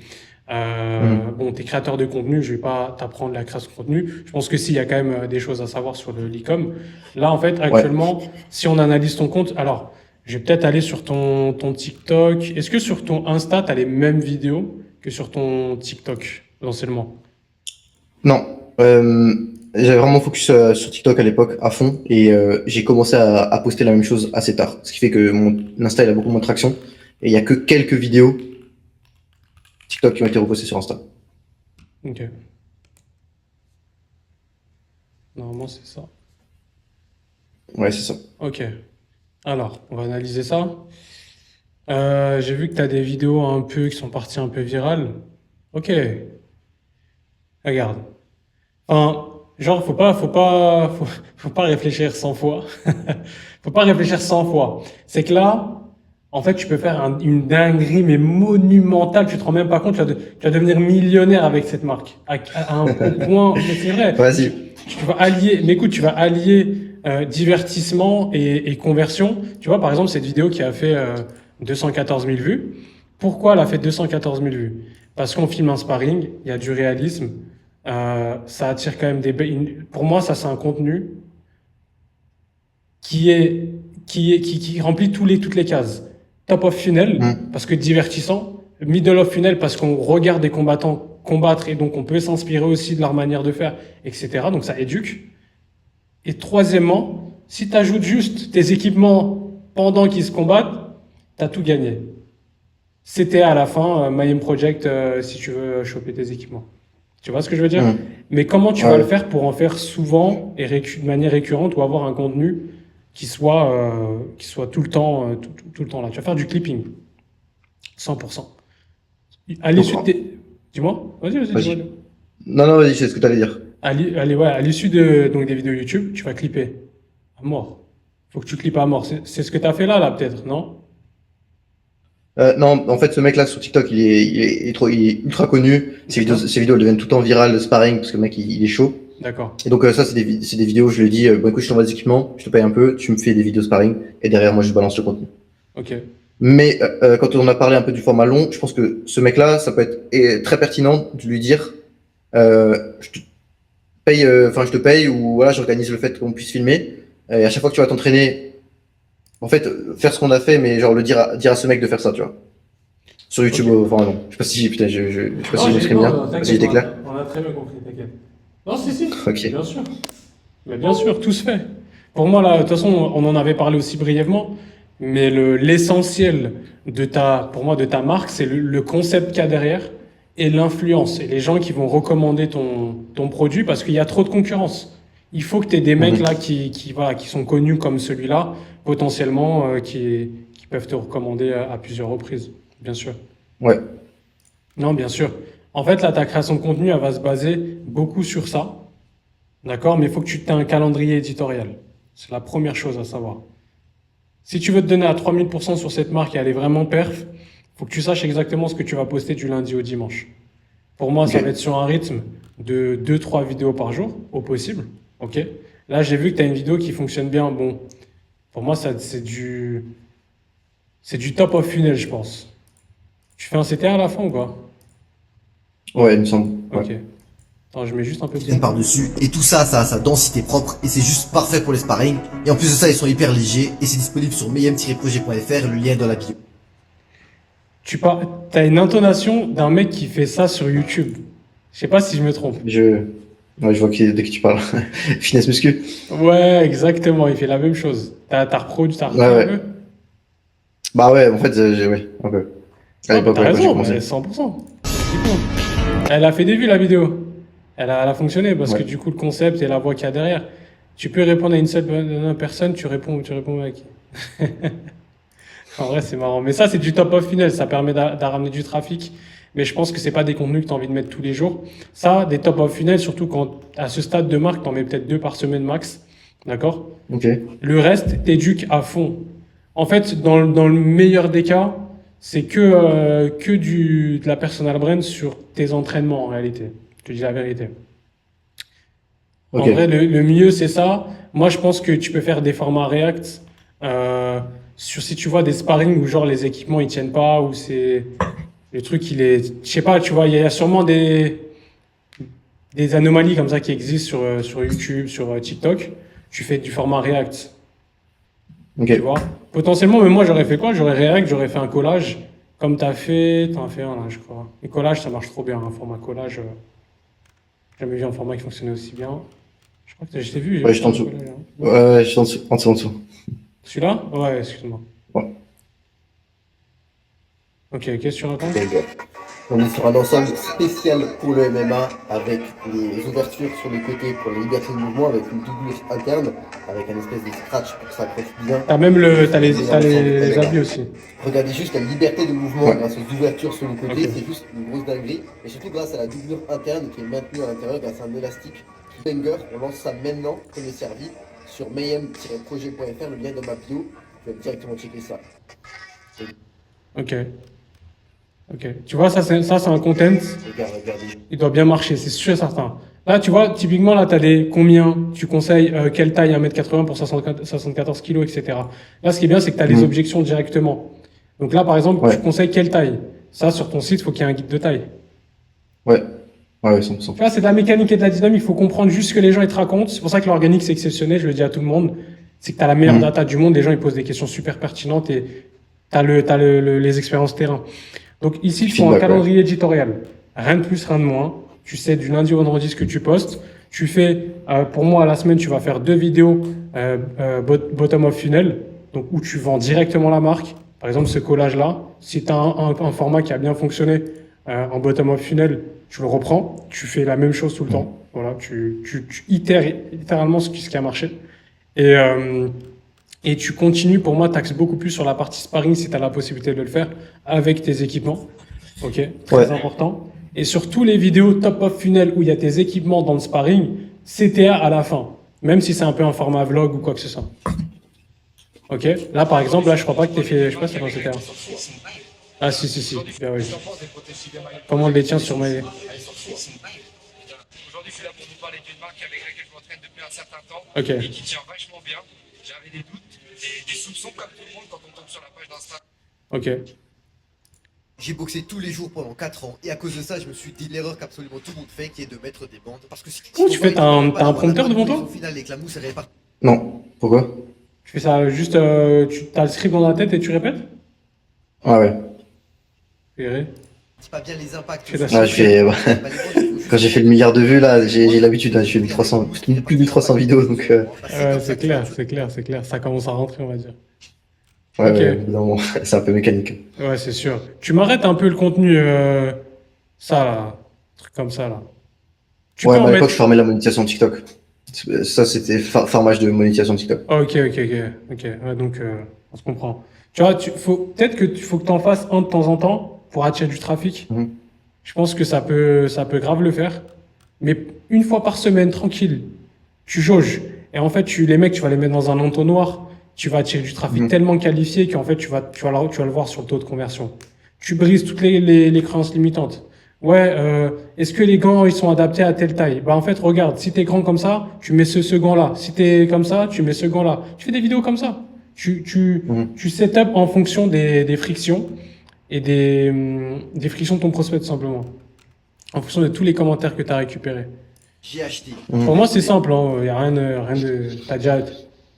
Mhm. Bon, t'es créateur de contenu, je vais pas t'apprendre la création de contenu. Je pense que s'il y a quand même des choses à savoir sur l'e-com. Là, en fait, Ouais. actuellement, si on analyse ton compte, alors, je vais peut-être aller sur ton TikTok. Est-ce que sur ton Insta, tu as les mêmes vidéos que sur ton TikTok, potentiellement? Non, j'avais vraiment focus sur TikTok à l'époque à fond et j'ai commencé à poster la même chose assez tard. Ce qui fait que mon Insta il a beaucoup moins de traction et il y a que quelques vidéos TikTok qui ont été repostées sur Insta. Ok. Normalement, c'est ça. Ouais, c'est ça. Ok. Alors, on va analyser ça. J'ai vu que tu as des vidéos un peu qui sont parties un peu virales. Ok. Regarde. Enfin, genre, faut pas réfléchir 100 fois. Faut pas réfléchir 100 fois. C'est que là, en fait, tu peux faire une dinguerie, mais monumentale. Tu te rends même pas compte, tu vas devenir millionnaire avec cette marque. Au point, mais c'est vrai. Tu, Vas-y. tu vas allier, mais écoute, tu vas allier divertissement et conversion. Tu vois, par exemple, cette vidéo qui a fait 214 000 vues. Pourquoi elle a fait 214 000 vues? Parce qu'on filme un sparring, il y a du réalisme, ça attire quand même pour moi, ça, c'est un contenu qui est, qui remplit toutes les cases. Top of funnel, Hmm. parce que divertissant. Middle of funnel, parce qu'on regarde des combattants combattre et donc on peut s'inspirer aussi de leur manière de faire, etc. Donc ça éduque. Et troisièmement, si tu ajoutes juste tes équipements pendant qu'ils se combattent, tu as tout gagné. C'était à la fin, My Aim Project, si tu veux choper tes équipements. Tu vois ce que je veux dire? Hmm. Mais comment tu vas le Ouais. faire pour en faire souvent et de manière récurrente ou avoir un contenu qui soit tout le temps, tout le temps là. Tu vas faire du clipping, 100%. À Donc, l'issue de tes... Dis-moi, vas-y, dis-moi. vas-y. Non, non, vas-y, c'est ce que tu allais dire. Ouais, à l'issue donc, des vidéos YouTube, tu vas clipper à mort. Faut que tu clippes à mort. C'est ce que tu as fait là, peut-être, non? Non, en fait, ce mec-là sur TikTok, il est ultra connu. D'accord. Ses vidéos elles deviennent tout le temps virales, le sparring, parce que le mec, il est chaud. D'accord. Et donc ça, c'est des vidéos où je lui ai dit, bon écoute, je t'envoie des équipements, je te paye un peu, tu me fais des vidéos sparring, et derrière moi, je balance le contenu. Ok. Mais quand on a parlé un peu du format long, je pense que ce mec-là, ça peut être très pertinent de lui dire, je te paye, enfin je te paye, ou voilà, j'organise le fait qu'on puisse filmer, et à chaque fois que tu vas t'entraîner, en fait, faire ce qu'on a fait, mais genre dire à ce mec de faire ça, tu vois. Sur YouTube, Ok. enfin non. Je sais pas si, putain, je sais pas Non, si je m'exprime bien, je sais pas si t'inquiète, j'étais clair. on a très bien compris, t'inquiète. Non, si, Ok. bien sûr. Mais bien sûr, tout se fait. Pour moi, là, de toute façon, on en avait parlé aussi brièvement, mais l'essentiel pour moi, de ta marque, c'est le concept qu'il y a derrière et l'influence et les gens qui vont recommander ton produit parce qu'il y a trop de concurrence. Il faut que tu aies des mecs Mhm. là voilà, qui sont connus comme celui-là, potentiellement, qui peuvent te recommander à plusieurs reprises, bien sûr. Ouais. Non, bien sûr. En fait, là, ta création de contenu, elle va se baser beaucoup sur ça. D'accord? Mais il faut que tu aies un calendrier éditorial. C'est la première chose à savoir. Si tu veux te donner à 3000% sur cette marque et aller vraiment perf, faut que tu saches exactement ce que tu vas poster du lundi au dimanche. Pour moi, ça va Ok. être sur un rythme de 2-3 vidéos par jour, au possible. Ok. Là, j'ai vu que tu as une vidéo qui fonctionne bien. Bon, pour moi, c'est du top of funnel, je pense. Tu fais un CTA à la fin ou quoi? Ouais, il me semble. Ok. Ouais. Attends, je mets juste un peu de Viennent par-dessus, et tout ça, ça a sa densité propre, et c'est juste parfait pour les sparring. Et en plus de ça, ils sont hyper légers, et c'est disponible sur mayhem-projet.fr, le lien est dans la bio. T'as une intonation d'un mec qui fait ça sur YouTube. Je sais pas si je me trompe. Ouais, je vois de qui tu parles. Finesse muscu. Ouais, exactement. Il fait la même chose. T'as reproduit Ouais, un ouais. peu? Bah ouais, en fait, ouais, un peu. À Ah, l'époque, t'as ouais, quand j'ai raison, commencé. mais 100%. Elle a fait des vues, la vidéo. Elle a fonctionné parce que Ouais. du coup, le concept et la voix qu'il y a derrière. Tu peux répondre à une seule personne, tu réponds avec. En vrai, c'est marrant. Mais ça, c'est du top of funnel. Ça permet de ramener du trafic. Mais je pense que c'est pas des contenus que tu as envie de mettre tous les jours. Ça, des top of funnel, surtout quand à ce stade de marque, tu en mets peut-être 2 par semaine max. D'accord? Ok. Le reste, t'éduques à fond. En fait, dans le meilleur des cas, c'est que de la personal brand sur tes entraînements en réalité. Je te dis la vérité. En Ok. vrai, le mieux, c'est ça. Moi, je pense que tu peux faire des formats React euh, sur si tu vois des sparring où genre les équipements ils tiennent pas ou c'est le truc il est, je sais pas, tu vois, il y a sûrement des anomalies comme ça qui existent sur YouTube, sur TikTok. Tu fais du format React, Ok. tu vois. Potentiellement, mais moi j'aurais fait quoi? J'aurais React, j'aurais fait un collage comme t'en as fait un là, je crois. Les collages, ça marche trop bien, un format collage. J'ai jamais vu un format qui fonctionnait aussi bien. Je crois que je t'ai vu, j'ai Ouais, vu j'étais ça en en dessous. collage, hein. Ouais, j'étais en dessous. Celui-là? Ouais, excuse-moi. Ouais. Ok, qu'est-ce que tu racontes? On est sur un ensemble spécial pour le MMA, avec les ouvertures sur les côtés pour la liberté de mouvement, avec une doublure interne, avec un espèce de scratch pour que ça accroche bien. T'as les habits aussi. Regardez juste la liberté de mouvement Ouais. grâce aux ouvertures sur le côté, Ok. c'est juste une grosse dinguerie. Et surtout grâce à la doublure interne qui est maintenue à l'intérieur grâce à un élastique. Banger, on lance ça maintenant, premier servi, sur mayhem-projet.fr, le lien est dans ma bio. Je vais directement checker ça. Ok. Ok. Tu vois, ça, c'est un content. Regardez. Il doit bien marcher, c'est sûr et certain. Là, tu vois, typiquement, là, combien tu conseilles, quelle taille 1m80 pour 74 kilos, etc. Là, ce qui est bien, c'est que tu as les Mhm. objections directement. Donc là, par exemple, tu Ouais. conseilles quelle taille? Ça, sur ton site, il faut qu'il y ait un guide de taille. Ouais. Ouais, 100%. Tu vois, c'est de la mécanique et de la dynamique. Il faut comprendre juste ce que les gens ils te racontent. C'est pour ça que l'organique, c'est exceptionnel. Je le dis à tout le monde. C'est que tu as la meilleure Mhm. data du monde. Les gens, ils posent des questions super pertinentes et tu as, les expériences terrain. Donc ici, il faut un Feedback, ouais. calendrier éditorial. Rien de plus, rien de moins. Tu sais du lundi au vendredi ce que tu postes. Tu fais, pour moi, à la semaine, tu vas faire 2 vidéos bottom of funnel, donc où tu vends directement la marque. Par exemple, ce collage-là, si tu as un format qui a bien fonctionné en bottom of funnel, tu le reprends, tu fais la même chose tout le temps. Voilà, tu itères littéralement ce qui a marché. Et tu continues, pour moi, t'axes beaucoup plus sur la partie sparring si tu as la possibilité de le faire avec tes équipements. Ok, très Ouais. important. Et sur tous les vidéos top of funnel où il y a tes équipements dans le sparring, CTA à la fin. Même si c'est un peu un format vlog ou quoi que ce soit. Ok, là par exemple, là je crois pas que t'aies fait, je sais pas si c'est un CTA. Ah si, bien oui. Comment on le détient sur mes... Aujourd'hui, je suis là pour vous parler d'une marque avec laquelle je m'entraîne depuis un certain temps Ok. et qui tient vachement bien. J'avais des doutes, des soupçons comme tout le monde quand on tombe sur la page d'Insta. Ok. J'ai boxé tous les jours pendant 4 ans, et à cause de ça, je me suis dit l'erreur qu'absolument tout le monde fait, qui est de mettre des bandes. Parce que si Comment tu fais? T'as un prompteur devant toi? Au final, avec la mousse, elle est répartie. Non. Pourquoi? Tu fais ça juste, tu as le script dans la tête et tu répètes? Ah ouais. Verrez. Pas bien les impacts. C'est la Ah, quand j'ai fait le milliard de vues, là, j'ai l'habitude, hein, je fais 1300, plus de 1300 vidéos, donc, Ouais, c'est clair. Ça commence à rentrer, on va dire. ouais, Ok. ouais, évidemment, c'est un peu mécanique. Ouais, c'est sûr. Tu m'arrêtes un peu le contenu, ça là, truc comme ça là. Tu Ouais, peux en mais à l'époque, mettre. je formais la monétisation TikTok. Ça, c'était farmage de monétisation TikTok. Ah, ok. Ouais, donc, on se comprend. Tu vois, peut-être que faut que tu en fasses un de temps en temps pour attirer du trafic. Mhm. Je pense que ça peut grave le faire. Mais une fois par semaine, tranquille, tu jauges. Et en fait, les mecs, tu vas les mettre dans un entonnoir. Tu vas attirer du trafic Mhm. tellement qualifié qu'en fait, tu vas le voir sur le taux de conversion. Tu brises toutes les croyances limitantes. Ouais, est-ce que les gants, ils sont adaptés à telle taille? Bah, en fait, regarde, si t'es grand comme ça, tu mets ce gant-là. Si t'es comme ça, tu mets ce gant-là. Tu fais des vidéos comme ça. Tu set up en fonction des frictions et des frictions de ton prospect, tout simplement. En fonction de tous les commentaires que tu as récupérés. J'ai acheté. Pour moi, c'est simple, hein. Y a rien de,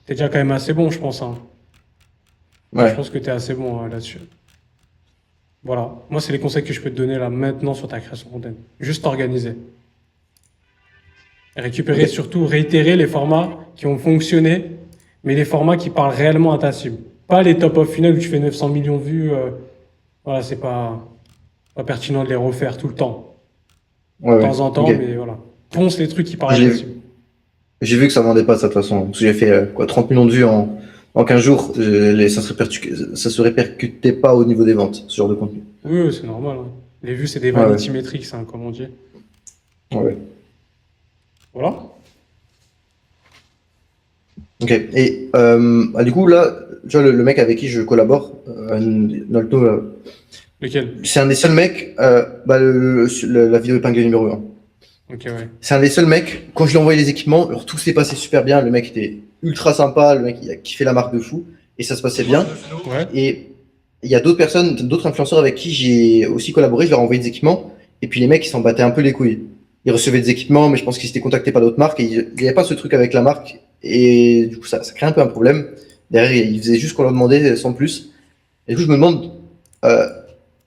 t'es déjà quand même assez bon, je pense, hein. Ouais. Je pense que t'es assez bon, là-dessus. Voilà. Moi, c'est les conseils que je peux te donner là maintenant sur ta création de contenu. Juste t'organiser. Récupérer, Ok. surtout réitérer les formats qui ont fonctionné, mais les formats qui parlent réellement à ta cible. Pas les top of funnel où tu fais 900 millions de vues. Voilà, c'est pas pertinent de les refaire tout le temps. Ouais, De ouais. temps en temps, Ok. mais voilà. Ponce les trucs qui parlent à J'ai ta cible. j'ai vu que ça vendait pas de toute façon. Parce que j'ai fait quoi, 30 millions de vues en 15 jours. Ça se répercutait pas au niveau des ventes, ce genre de contenu. Oui, oui, c'est normal, hein. Les vues, c'est des Ouais, vanity ouais. metrics, hein, comme on dit. Ouais, ouais. Voilà. Ok. Et du coup, là, tu vois, le mec avec qui je collabore, Nolto, Lequel? c'est un des seuls mecs, la vidéo épinglée numéro 1. Ok, ouais. C'est un des seuls mecs, quand je lui ai envoyé les équipements, alors tout s'est passé super bien, le mec était ultra sympa, le mec il a kiffé la marque de fou, et ça se passait bien. Ouais. Et il y a d'autres personnes, d'autres influenceurs avec qui j'ai aussi collaboré, je leur ai envoyé des équipements, et puis les mecs ils s'en battaient un peu les couilles. Ils recevaient des équipements, mais je pense qu'ils s'étaient contactés par d'autres marques, et il n'y avait pas ce truc avec la marque, et du coup ça crée un peu un problème. Derrière, ils faisaient juste qu'on leur demandait sans plus. Et du coup je me demande, euh,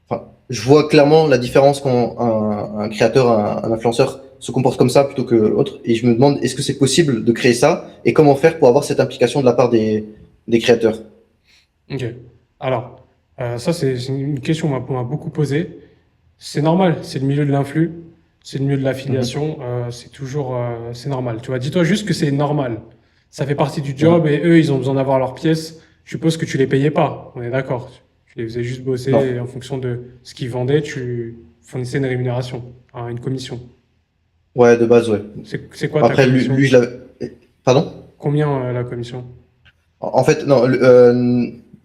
enfin, je vois clairement la différence quand un créateur, un influenceur se comporte comme ça plutôt que l'autre. Et je me demande, est-ce que c'est possible de créer ça et comment faire pour avoir cette implication de la part des créateurs? Ok. Alors, ça, c'est une question qu'on m'a beaucoup posée. C'est normal, c'est le milieu de l'influx, c'est le milieu de l'affiliation, c'est toujours, c'est normal. Tu vois, dis-toi juste que c'est normal. Ça fait partie du job et eux, ils ont besoin d'avoir leurs pièces. Je suppose que tu les payais pas. On est d'accord. Tu les faisais juste bosser Non. et en fonction de ce qu'ils vendaient, tu fournissais une rémunération, hein, une commission. Ouais, de base, ouais. C'est quoi ta Après, commission? lui je l'avais. Pardon? Combien la commission? En fait, non,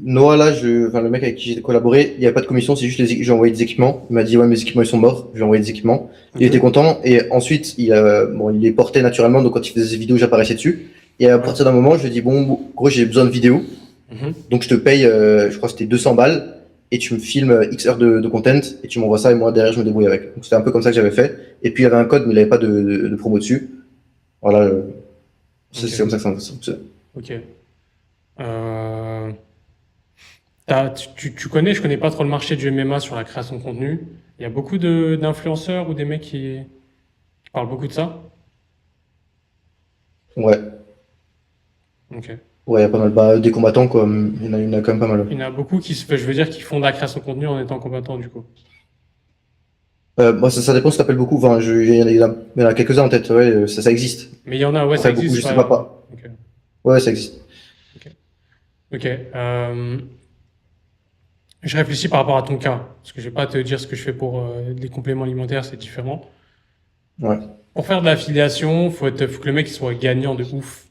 Noah, là, enfin, le mec avec qui j'ai collaboré, il n'y avait pas de commission, c'est juste j'ai envoyé des équipements. Il m'a dit, ouais, mes équipements, ils sont morts. Je lui ai envoyé des équipements. Il Ok. était content. Et ensuite, bon, il les portait naturellement. Donc, quand il faisait ses vidéos, j'apparaissais dessus. Et à Ouais. partir d'un moment, je lui ai dit, bon, gros, j'ai besoin de vidéos. Mhm. Donc, je te paye, je crois que c'était 200 balles. Et tu me filmes X heures de content. Et tu m'envoies ça. Et moi, derrière, je me débrouille avec. Donc, c'était un peu comme ça que j'avais fait. Et puis, il y avait un code, mais il n'avait pas de promo dessus. Voilà. C'est Ok. c'est comme ça que ça fonctionne. Ok. Euh, tu connais, je connais pas trop le marché du MMA sur la création de contenu. Il y a beaucoup d'influenceurs ou des mecs qui parlent beaucoup de ça. Ouais. Ok. Ouais, il y a pas mal. Bah, des combattants, quoi. Il y en a quand même pas mal. Il y en a beaucoup je veux dire, qui font de la création de contenu en étant combattant, du coup. Moi, ça dépend si t'appelles beaucoup. Enfin, il y en a quelques-uns en tête. Ouais, ça existe. Mais il y en a, ouais, ça Après, beaucoup, existe, je sais pas. Ok. Ouais, ça existe. Ok. Je réfléchis par rapport à ton cas, parce que je vais pas te dire ce que je fais pour les compléments alimentaires, c'est différent. Ouais. Pour faire de l'affiliation, faut que le mec il soit gagnant de ouf.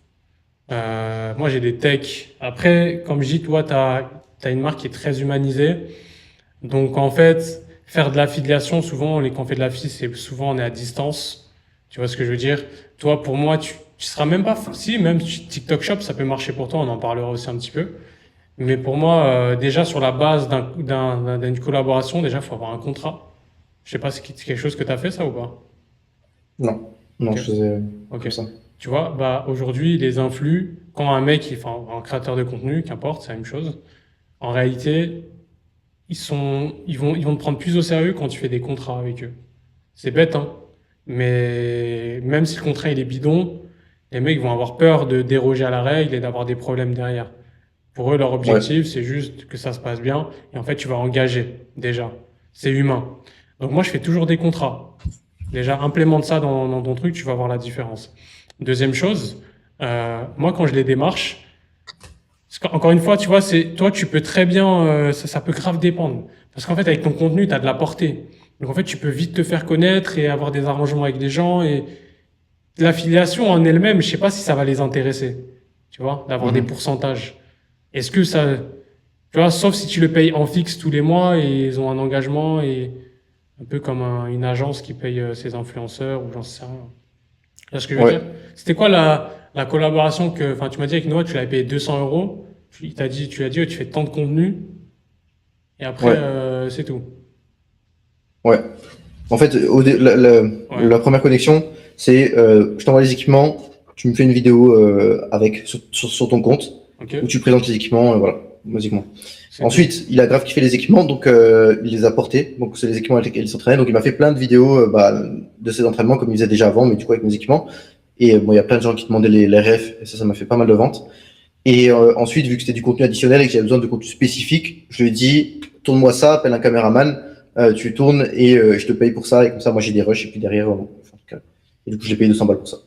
Moi, j'ai des techs. Après, comme je dis, toi, t'as une marque qui est très humanisée. Donc, en fait, faire de l'affiliation, souvent, quand on fait de l'affiliation, c'est souvent on est à distance. Tu vois ce que je veux dire? Toi, pour moi, tu seras même pas, si, même TikTok Shop, ça peut marcher pour toi, on en parlera aussi un petit peu. Mais pour moi, déjà, sur la base d'une collaboration, déjà, faut avoir un contrat. Je sais pas si c'est quelque chose que t'as fait, ça, ou pas? Non. Non, Ok. je faisais Ok. comme ça. Tu vois, bah, aujourd'hui, les influx, quand un mec, enfin, un créateur de contenu, qu'importe, c'est la même chose. En réalité, ils vont te prendre plus au sérieux quand tu fais des contrats avec eux. C'est bête, hein. Mais même si le contrat, il est bidon, les mecs vont avoir peur de déroger à la règle et d'avoir des problèmes derrière. Pour eux, leur Ouais. objectif, c'est juste que ça se passe bien. Et en fait, tu vas engager, déjà. C'est humain. Donc moi, je fais toujours des contrats. Déjà, implémente ça dans ton truc, tu vas voir la différence. Deuxième chose, moi, quand je les démarche, encore une fois, tu vois, toi, tu peux très bien, ça peut grave dépendre. Parce qu'en fait, avec ton contenu, tu as de la portée. Donc en fait, tu peux vite te faire connaître et avoir des arrangements avec des gens. Et l'affiliation en elle-même, je sais pas si ça va les intéresser. Tu vois, d'avoir des Mhm. pourcentages. Est-ce que ça, tu vois, sauf si tu le payes en fixe tous les mois et ils ont un engagement et Un peu comme une agence qui paye ses influenceurs ou j'en sais rien. Tu vois ce que je veux Ouais. dire? C'était quoi la collaboration enfin, tu m'as dit avec Noah, tu l'avais payé 200 euros. Tu lui as dit, oh, tu fais tant de contenu et après, Ouais. c'est tout. Ouais. En fait, Ouais. la première connexion, c'est je t'envoie les équipements, tu me fais une vidéo avec sur ton compte Ok. où tu présentes les équipements, voilà, basiquement. C'est Ensuite, il a grave kiffé les équipements, donc il les a portés. Donc c'est les équipements avec lesquels il s'entraînait. Donc il m'a fait plein de vidéos de ses entraînements comme il faisait déjà avant, mais du coup avec mes équipements. Et bon, il y a plein de gens qui demandaient les refs, et ça m'a fait pas mal de ventes. Et ensuite, vu que c'était du contenu additionnel et que j'avais besoin de contenu spécifique, je lui ai dit, tourne-moi ça, appelle un caméraman, tu tournes et je te paye pour ça. Et comme ça, moi j'ai des rushs et puis derrière, en tout cas. Et du coup, je l'ai payé 200 balles pour ça.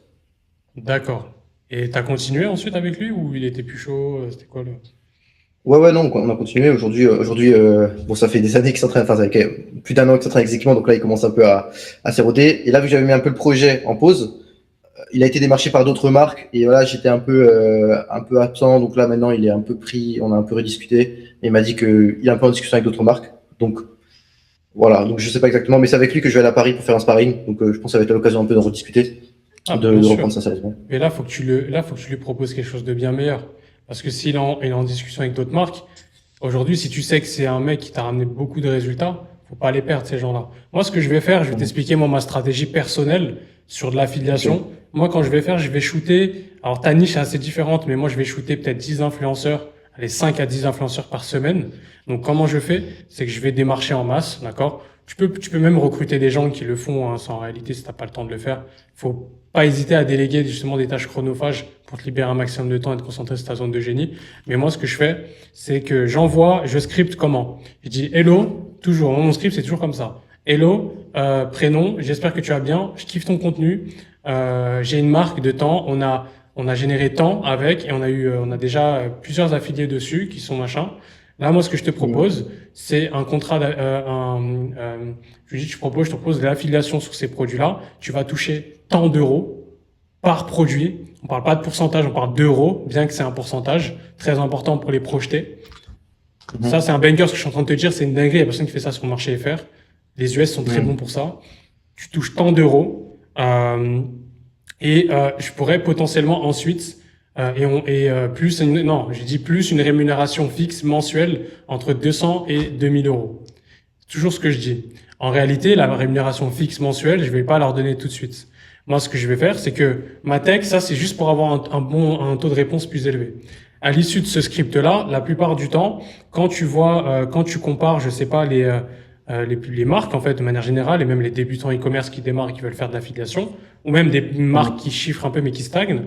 D'accord. Et t'as continué ensuite avec lui ou il était plus chaud? C'était quoi le... Ouais, ouais, non, on a continué. Aujourd'hui, bon, ça fait des années qu'il s'entraîne, enfin, ça fait plus d'un an qu'il s'entraîne avec les équipements, donc là, il commence un peu à s'éroder. Et là, vu que j'avais mis un peu le projet en pause, il a été démarché par d'autres marques, et voilà, j'étais un peu absent, donc là, maintenant, il est un peu pris, on a un peu rediscuté, et il m'a dit qu'il est un peu en discussion avec d'autres marques. Donc, voilà, donc je sais pas exactement, mais c'est avec lui que je vais aller à Paris pour faire un sparring, donc je pense que ça va être l'occasion un peu de rediscuter, Ah, de, bien de sûr. reprendre ça sérieusement. Mais là, faut que tu lui proposes quelque chose de bien meilleur. Parce que il est en discussion avec d'autres marques, aujourd'hui, si tu sais que c'est un mec qui t'a ramené beaucoup de résultats, faut pas les perdre, ces gens-là. Moi, ce que je vais faire, je vais t'expliquer, moi, ma stratégie personnelle sur de l'affiliation. Ok. Moi, quand je vais faire, je vais shooter. Alors, ta niche est assez différente, mais moi, je vais shooter peut-être 10 influenceurs, allez, 5 à 10 influenceurs par semaine. Donc, comment je fais? C'est que je vais démarcher en masse, d'accord? Tu peux même recruter des gens qui le font, hein, sans réalité, si t'as pas le temps de le faire. Faut pas hésiter à déléguer justement des tâches chronophages pour te libérer un maximum de temps et te concentrer sur ta zone de génie. Mais moi, ce que je fais, c'est que je scripte comment? Je dis hello, toujours. Mon script, c'est toujours comme ça. Hello, prénom, j'espère que tu vas bien, je kiffe ton contenu. J'ai une marque de temps, on a généré temps avec et on a déjà plusieurs affiliés dessus qui sont machin. Là, moi, ce que je te propose, c'est un contrat, je te propose de l'affiliation sur ces produits-là. Tu vas toucher tant d'euros par produit. On parle pas de pourcentage, on parle d'euros, bien que c'est un pourcentage très important pour les projeter. Ça, c'est un banger, ce que je suis en train de te dire, c'est une dinguerie. Il y a personne qui fait ça sur le marché FR. Les US sont très bons pour ça. Tu touches tant d'euros, je pourrais potentiellement ensuite, non, j'ai dit plus une rémunération fixe mensuelle entre 200 et 2000 euros. Toujours ce que je dis. En réalité, la rémunération fixe mensuelle, je vais pas leur donner tout de suite. Moi, ce que je vais faire, c'est que ma tech, ça, c'est juste pour avoir un taux de réponse plus élevé. À l'issue de ce script-là, la plupart du temps, quand tu compares, je sais pas, les marques, en fait, de manière générale, et même les débutants e-commerce qui démarrent et qui veulent faire de l'affiliation, ou même des marques qui chiffrent un peu mais qui stagnent,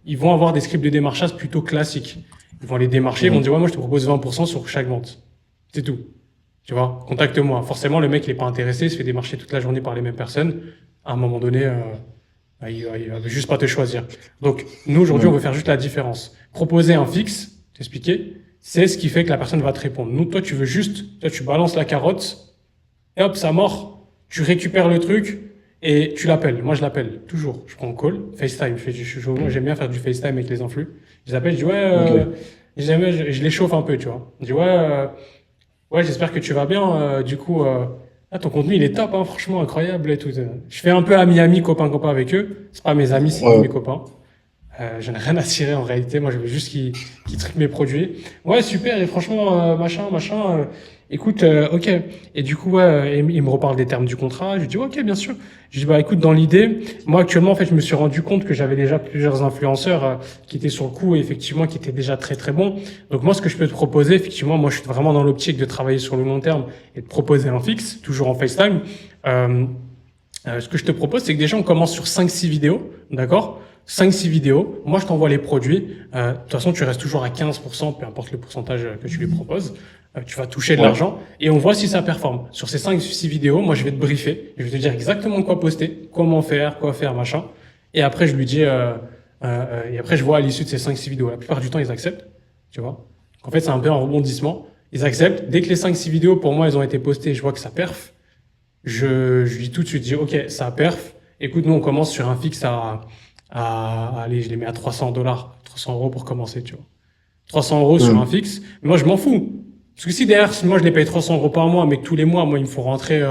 ils vont avoir des scripts de démarchage plutôt classiques. Ils vont les démarcher, ils vont dire, ouais, moi, je te propose 20% sur chaque vente. C'est tout. Tu vois, contacte-moi. Forcément, le mec, il est pas intéressé, il se fait démarcher toute la journée par les mêmes personnes. À un moment donné, il va juste pas te choisir. Donc, nous, aujourd'hui, on veut faire juste la différence. Proposer un fixe, t'expliquer, c'est ce qui fait que la personne va te répondre. Nous, toi, tu balances la carotte, et hop, ça mord, tu récupères le truc, et tu l'appelles. Moi, je l'appelle toujours. Je prends un call, FaceTime. Moi, j'aime bien faire du FaceTime avec les influx. Je les appelle, je dis, je les chauffe un peu, tu vois. Je dis, ouais, j'espère que tu vas bien. Du coup, ton contenu, il est top, hein, franchement, incroyable et tout. Je fais un peu ami-ami, copain-copain avec eux. C'est pas mes amis, c'est mes copains. J'en ai rien à tirer en réalité. Moi, je veux juste qu'ils triquent mes produits. Ouais, super. Et franchement, machin. Écoute, ok. Et du coup, il me reparle des termes du contrat. Je lui dis, ok, bien sûr. Je lui dis, écoute, dans l'idée, moi, actuellement, en fait, je me suis rendu compte que j'avais déjà plusieurs influenceurs qui étaient sur le coup et effectivement, qui étaient déjà très, très bons. Donc, moi, ce que je peux te proposer, effectivement, moi, je suis vraiment dans l'optique de travailler sur le long terme et de proposer un fixe, toujours en FaceTime. Ce que je te propose, c'est que déjà, on commence sur 5-6 vidéos, d'accord? 5-6 vidéos. Moi, je t'envoie les produits. De toute façon, tu restes toujours à 15%, peu importe le pourcentage que tu lui proposes. Tu vas toucher de l'argent et on voit si ça performe. Sur ces 5-6 vidéos, moi, je vais te briefer. Je vais te dire exactement quoi poster, comment faire, quoi faire, machin. Et après, je lui dis, et après, je vois à l'issue de ces 5-6 vidéos. La plupart du temps, ils acceptent. Tu vois? En fait, c'est un peu un rebondissement. Ils acceptent. Dès que les 5-6 vidéos, pour moi, elles ont été postées, je vois que ça perf. Je dis tout de suite, OK, ça perf. Écoute, nous, on commence sur un fixe allez, je les mets à 300 €, pour commencer, tu vois. 300 € sur un fixe. Mais moi, je m'en fous. Parce que si derrière, moi, je les paye 300 € par mois, mais que tous les mois, moi, il me faut rentrer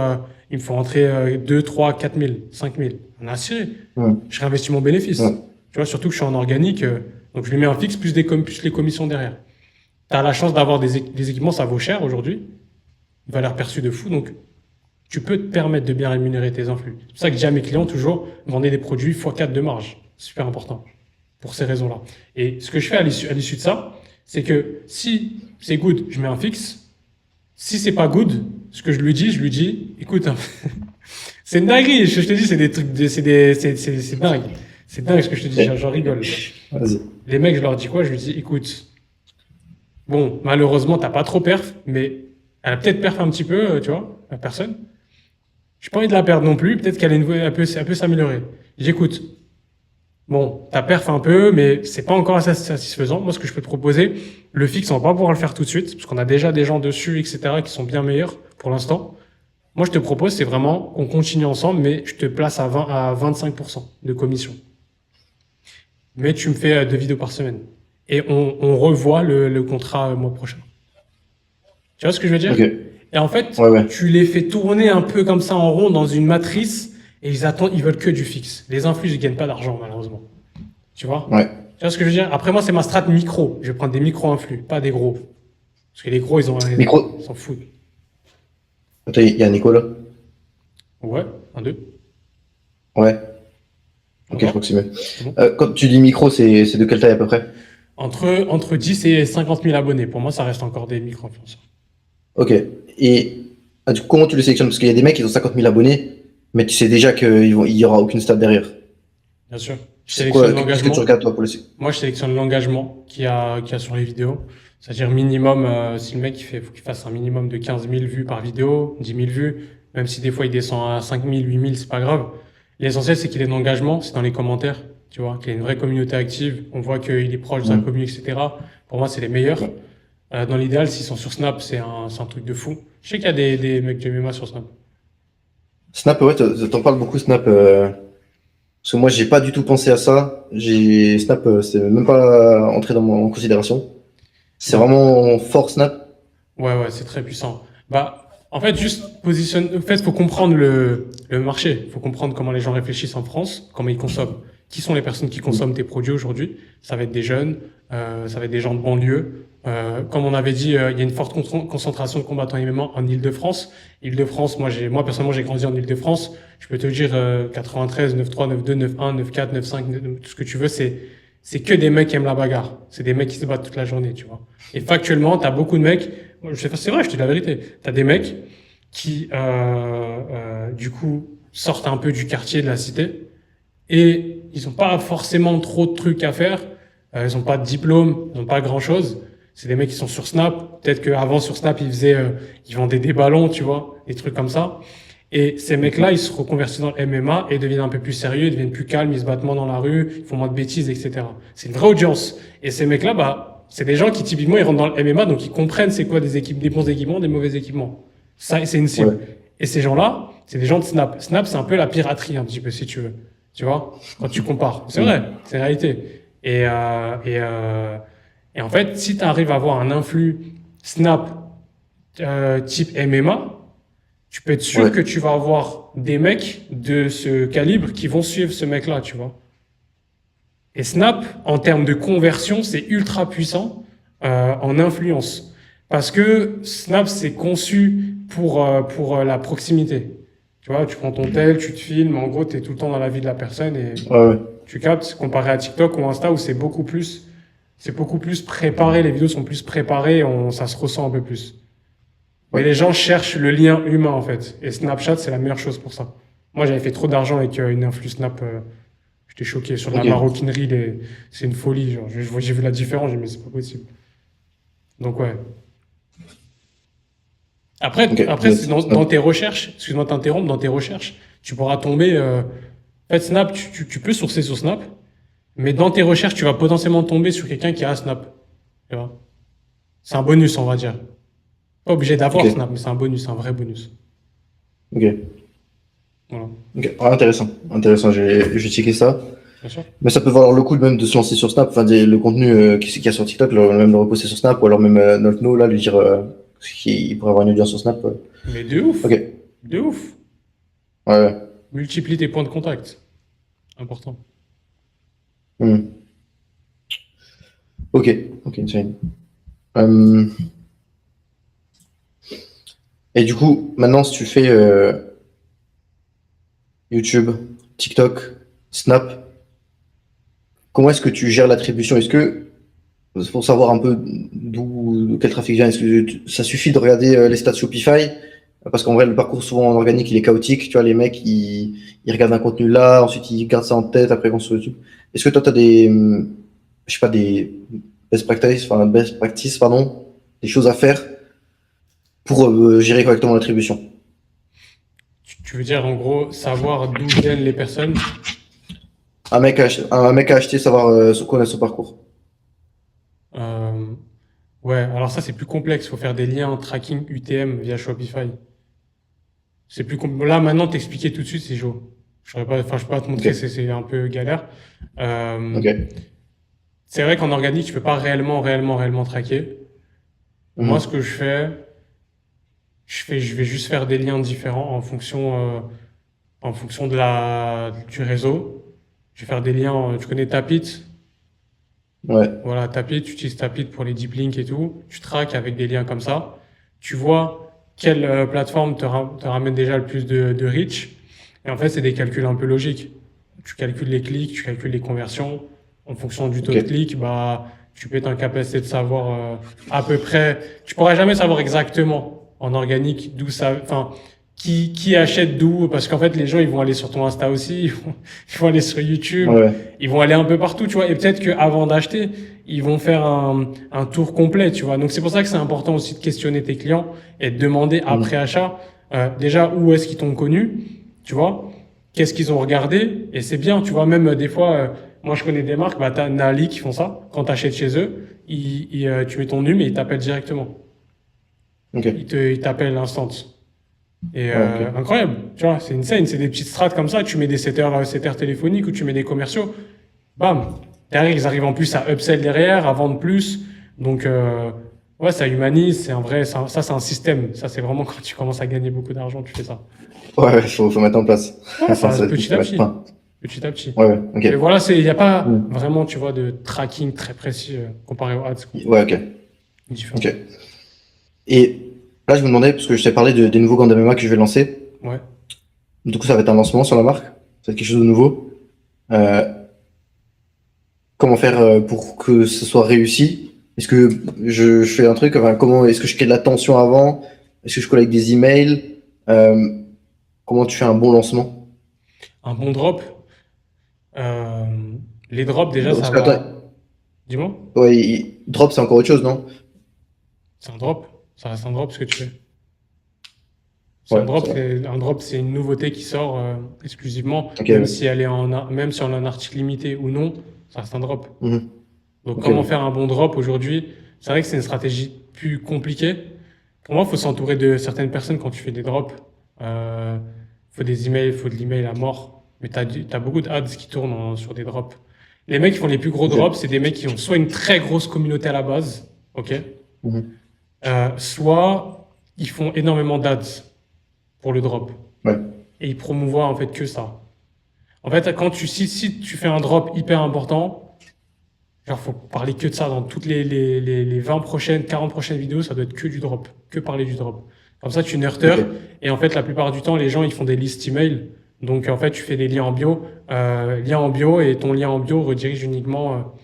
Il me faut rentrer 2, 3, 4 000, 5 000. On a assuré. Ouais. Je réinvestis mon bénéfice. Ouais. Tu vois, surtout que je suis en organique, donc je lui mets un fixe plus, plus les commissions derrière. Tu as la chance d'avoir des équipements, ça vaut cher aujourd'hui. Une valeur perçue de fou, donc tu peux te permettre de bien rémunérer tes influx. C'est pour ça que je dis à mes clients toujours, vendez des produits x4 de marge. C'est super important pour ces raisons-là. Et ce que je fais à l'issue de ça, c'est que si c'est good, je mets un fixe. Si c'est pas good, ce que je lui dis, écoute, c'est une dinguerie. Je te dis, c'est des trucs, c'est dingue. C'est dingue ce que je te dis, j'en rigole. Vas-y. Les mecs, je leur dis quoi? Je lui dis, écoute, bon, malheureusement, t'as pas trop perf, mais elle a peut-être perf un petit peu, tu vois, la personne. J'ai pas envie de la perdre non plus. Peut-être elle peut s'améliorer. J'écoute. Bon, t'as perf un peu, mais c'est pas encore assez satisfaisant. Moi, ce que je peux te proposer, le fixe, on va pas pouvoir le faire tout de suite, parce qu'on a déjà des gens dessus, etc., qui sont bien meilleurs pour l'instant. Moi, je te propose, c'est vraiment qu'on continue ensemble, mais je te place à 25% de commission. Mais tu me fais 2 vidéos par semaine. Et on revoit le contrat mois prochain. Tu vois ce que je veux dire? Ok. Et en fait, Ouais. tu les fais tourner un peu comme ça en rond dans une matrice et ils veulent que du fixe. Les influx, ils gagnent pas d'argent, malheureusement. Tu vois? Ouais. Tu vois ce que je veux dire? Après, moi, c'est ma strat micro. Je vais prendre des micro-influx, pas des gros. Parce que les gros, ils s'en foutent. Attends, il y a Nico là? Ouais, 1, 2. Ouais. Ok, je Encore. crois que c'est mieux. Bon. Quand tu dis micro, c'est de quelle taille à peu près? Entre 10 et 50 000 abonnés. Pour moi, ça reste encore des micro-influenceurs. Ok. Et du coup, comment tu les sélectionnes? Parce qu'il y a des mecs, ils ont 50 000 abonnés, mais tu sais déjà qu'il y aura aucune stat derrière. Bien sûr. Je C'est quoi? sélectionne Qu'est-ce que tu l'engagement. regardes toi pour le Moi, je sélectionne l'engagement qu'il y a sur les vidéos. C'est-à-dire minimum, si le mec faut qu'il fasse un minimum de 15 000 vues par vidéo, 10 000 vues, même si des fois il descend à 5 000, 8 000, c'est pas grave. L'essentiel, c'est qu'il ait de l'engagement, c'est dans les commentaires, tu vois, qu'il ait une vraie communauté active, on voit qu'il est proche de sa commu, etc. Pour moi, c'est les meilleurs. Dans l'idéal, s'ils sont sur Snap, c'est un truc de fou. Je sais qu'il y a des mecs de MMA sur Snap. Snap, ouais, t'en parles beaucoup, Snap. Parce que moi, j'ai pas du tout pensé à ça. Snap, c'est même pas entré en considération. C'est vraiment fort, Snap. Ouais, c'est très puissant. Bah, en fait, faut comprendre le marché. Faut comprendre comment les gens réfléchissent en France, comment ils consomment. Qui sont les personnes qui consomment tes produits aujourd'hui? Ça va être des jeunes, ça va être des gens de banlieue. Comme on avait dit, il y a une forte concentration de combattants MMA en Île-de-France. Île-de-France, moi personnellement, j'ai grandi en Île-de-France. Je peux te dire 93, 9-3, 9-2, 9-1, 9-4, 9-5, tout ce que tu veux, c'est que des mecs qui aiment la bagarre. C'est des mecs qui se battent toute la journée, tu vois. Et factuellement, t'as beaucoup de mecs, c'est vrai, je te dis la vérité, t'as des mecs qui, du coup, sortent un peu du quartier, de la cité, et ils ont pas forcément trop de trucs à faire, ils ont pas de diplôme, ils ont pas grand chose. C'est des mecs qui sont sur Snap. Peut-être qu'avant, sur Snap, ils vendaient des ballons, tu vois, des trucs comme ça. Et ces mecs-là, ils se reconvertissent dans le MMA et deviennent un peu plus sérieux, ils deviennent plus calmes, ils se battent moins dans la rue, ils font moins de bêtises, etc. C'est une vraie audience. Et ces mecs-là, bah, c'est des gens qui, typiquement, ils rentrent dans le MMA, donc ils comprennent c'est quoi des bons équipements, des mauvais équipements. Ça, c'est une cible. Ouais. Et ces gens-là, c'est des gens de Snap. Snap, c'est un peu la piraterie, un petit peu, si tu veux. Tu vois? Quand tu compares. C'est vrai. C'est la réalité. Et en fait, si tu arrives à avoir un influx Snap type MMA, tu peux être sûr que tu vas avoir des mecs de ce calibre qui vont suivre ce mec-là, tu vois. Et Snap, en termes de conversion, c'est ultra puissant en influence. Parce que Snap, c'est conçu pour la proximité. Tu vois, tu prends ton tel, tu te filmes, en gros, tu es tout le temps dans la vie de la personne et tu captes, comparé à TikTok ou Insta où c'est beaucoup plus préparé, les vidéos sont plus préparées, ça se ressent un peu plus. Mais les gens cherchent le lien humain, en fait. Et Snapchat, c'est la meilleure chose pour ça. Moi, j'avais fait trop d'argent avec une influx Snap. J'étais choqué sur la maroquinerie. C'est une folie. Genre, j'ai vu la différence, j'ai dit, mais c'est pas possible. Donc, ouais. Après, dans tes recherches, excuse-moi de t'interrompre, dans tes recherches, tu pourras tomber... en fait, Snap, tu peux sourcer sur Snap, mais dans tes recherches, tu vas potentiellement tomber sur quelqu'un qui a Snap. Tu vois? C'est un bonus, on va dire. Pas obligé d'avoir Snap, mais c'est un bonus, un vrai bonus. Ok. Voilà. Ok. Ah, intéressant. Je vais checker ça. Bien sûr. Mais ça peut valoir le coup même de se lancer sur Snap, enfin le contenu qu'il y a sur TikTok, même le reposter sur Snap, ou alors même notre là, lui dire qu'il pourrait avoir une audience sur Snap. Mais de ouf. Ok. De ouf. Ouais, ouais. Multiplie tes points de contact. Important. Hmm. Ok, ok, insane. Euh, Et du coup, maintenant, si tu fais YouTube, TikTok, Snap, comment est-ce que tu gères l'attribution? Est-ce que, pour savoir un peu d'où quel trafic vient, est-ce que ça suffit de regarder les stats Shopify? Parce qu'en vrai, le parcours souvent en organique, il est chaotique. Tu vois, les mecs, ils regardent un contenu là, ensuite ils gardent ça en tête, après ils vont sur YouTube. Est-ce que toi, tu as des, je sais pas, des best practices, pardon, des choses à faire pour gérer correctement l'attribution? Tu veux dire, en gros, savoir d'où viennent les personnes. Un mec a acheté, savoir connaître son parcours. Euh, ouais, alors ça, c'est plus complexe. Il faut faire des liens tracking UTM via Shopify. C'est plus Là, maintenant, t'expliquer tout de suite, c'est chaud. Je peux pas te montrer, Ok, c'est un peu galère. Euh, ok. c'est vrai qu'en organique, tu peux pas réellement traquer. Moi, ce Mhm. que je vais juste faire des liens différents en fonction du réseau. Je vais faire des liens, tu connais Tapit? Ouais, Voilà, Tapit, tu utilises Tapit pour les deep links et tout. Tu traques avec des liens comme ça. Tu vois quelle plateforme te ramène déjà le plus de reach. Et en fait, c'est des calculs un peu logiques. Tu calcules les clics, tu calcules les conversions. En fonction du taux ok. de clic, bah, tu peux être en capacité de savoir à peu près. Tu pourras jamais savoir exactement en organique d'où ça, enfin, qui achète d'où, parce qu'en fait, les gens, ils vont aller sur ton Insta aussi, ils vont aller sur YouTube, Ouais, ouais. ils vont aller un peu partout, tu vois. Et peut-être qu'avant d'acheter, ils vont faire un tour complet, tu vois. Donc, c'est pour ça que c'est important aussi de questionner tes clients et de demander après Mhm. achat, déjà, où est-ce qu'ils t'ont connu, tu vois. Qu'est-ce qu'ils ont regardé? Et c'est bien, tu vois, même des fois, moi je connais des marques, bah t'as Nali qui font ça. Quand t'achètes chez eux, tu mets ton numéro et ils t'appellent directement. Ok. Ils t'appellent instant. Et Ouais, ok. incroyable, tu vois, c'est insane, c'est des petites strates comme ça. Tu mets des setters téléphoniques ou tu mets des commerciaux. Bam! Derrière, ils arrivent en plus à upsell derrière, à vendre plus. Donc, ouais, ça humanise, c'est un vrai, ça c'est un système. Ça, c'est vraiment quand tu commences à gagner beaucoup d'argent, tu fais ça. Ouais, ouais, faut mettre en place. Ouais, Enfin, ça, ça va être plus petit à à mettre. petit. Enfin, Petit à petit. ouais, ouais, ok. Mais voilà, il n'y a pas Mhm. vraiment, tu vois, de tracking très précis comparé aux ads, quoi. Ouais, ok. Différent. Ok. Et là, je me demandais, parce que je t'ai parlé des nouveaux gants d'MMA que je vais lancer. Ouais. Du coup, ça va être un lancement sur la marque. Ça va être quelque chose de nouveau. Euh, Comment faire pour que ce soit réussi? Est-ce que je fais un truc, enfin, comment est-ce que je crée de l'attention avant? Est-ce que je collecte des emails? Euh, Comment tu fais un bon lancement? Un bon drop. euh, les drops, déjà, Parce ça que attends, va. Dis-moi. ouais, drop, c'est encore autre chose, non? C'est un drop. Ça reste un drop ce que tu fais. C'est Ouais, un drop, ça va. c'est une nouveauté qui sort exclusivement, Ok, même ouais. si même si on a un article limité ou non, ça reste un drop. Mhm. Donc, Ok, comment ouais. faire un bon drop aujourd'hui? C'est vrai que c'est une stratégie plus compliquée. Pour moi, il faut s'entourer de certaines personnes quand tu fais des drops. Il faut des emails, il faut de l'email à mort. Mais t'as beaucoup de ads qui tournent sur des drops. Les mecs qui font les plus gros Ok. drops, c'est des mecs qui ont soit une très grosse communauté à la base, ok, Mhm. soit ils font énormément d'ads pour le drop. Ouais. Et ils promouvoient en fait que ça. En fait, si tu fais un drop hyper important, genre faut parler que de ça dans toutes les 20 prochaines, 40 prochaines vidéos, ça doit être que du drop, que parler du drop. Comme ça, tu nurture. Ok. Et en fait, la plupart du temps, les gens, ils font des listes email. Donc, en fait, tu fais des liens en bio, et ton lien en bio redirige uniquement,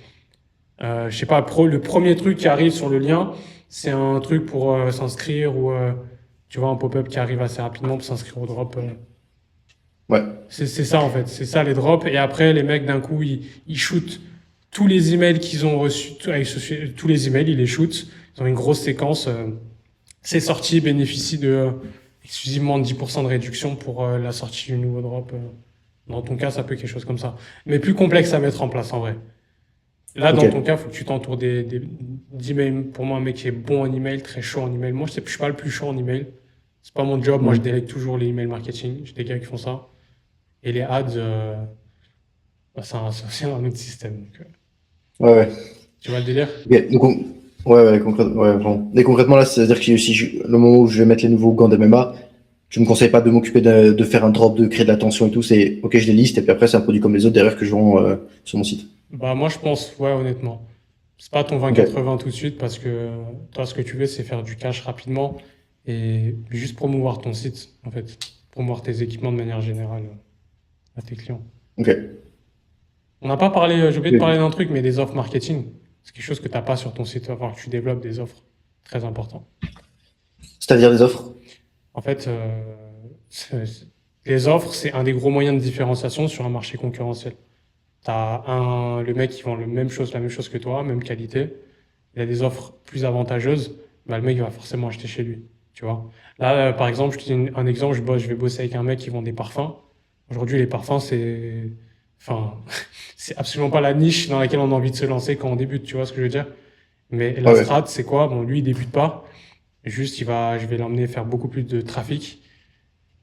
je sais pas, le premier truc qui arrive sur le lien, c'est un truc pour s'inscrire ou, tu vois, un pop-up qui arrive assez rapidement pour s'inscrire au drop. Ouais. C'est ça, en fait. C'est ça, les drops. Et après, les mecs, d'un coup, ils shootent tous les emails qu'ils ont reçus, tous les emails, ils les shootent. Ils ont une grosse séquence. Ces sorties bénéficient exclusivement de 10% de réduction pour la sortie du nouveau drop. Dans ton cas, ça peut être quelque chose comme ça. Mais plus complexe à mettre en place, en vrai. Là, Ok. dans ton cas, faut que tu t'entoures d'emails. Pour moi, un mec qui est bon en email, très chaud en email. Moi, je suis pas le plus chaud en email. C'est pas mon job. Moi, je Mhm. délègue toujours les emails marketing. J'ai des gars qui font ça. Et les ads, bah, c'est aussi un autre système. Donc, Ouais, ouais. tu vois le délire? Ok. Donc, ouais, ouais, ouais, bon. Et concrètement, là, c'est-à-dire que si le moment où je vais mettre les nouveaux gants d'MMA, tu me conseilles pas de m'occuper de faire un drop, de créer de l'attention et tout. C'est ok, je les liste et puis après c'est un produit comme les autres derrière que je vends sur mon site. Bah, moi, je pense, ouais, honnêtement. C'est pas ton Ok, 20-80 tout de suite parce que toi, ce que tu veux, c'est faire du cash rapidement et juste promouvoir ton site, en fait. Promouvoir tes équipements de manière générale à tes clients. ok. On n'a pas parlé, j'ai oublié de parler d'un truc, mais des offres marketing. C'est quelque chose que tu n'as pas sur ton site. Il va falloir que tu développes des offres. Très important. C'est-à-dire des offres. En fait, les offres, c'est un des gros moyens de différenciation sur un marché concurrentiel. Le mec qui vend la même chose que toi, même qualité. Il a des offres plus avantageuses. Bah, le mec il va forcément acheter chez lui. Tu vois. Là, par exemple, je te dis un exemple, je vais bosser avec un mec qui vend des parfums. Aujourd'hui, les parfums, enfin, c'est absolument pas la niche dans laquelle on a envie de se lancer quand on débute. Tu vois ce que je veux dire? Mais Ah la ouais. strat, c'est quoi? Bon, lui, il débute pas. Juste, je vais l'emmener faire beaucoup plus de trafic.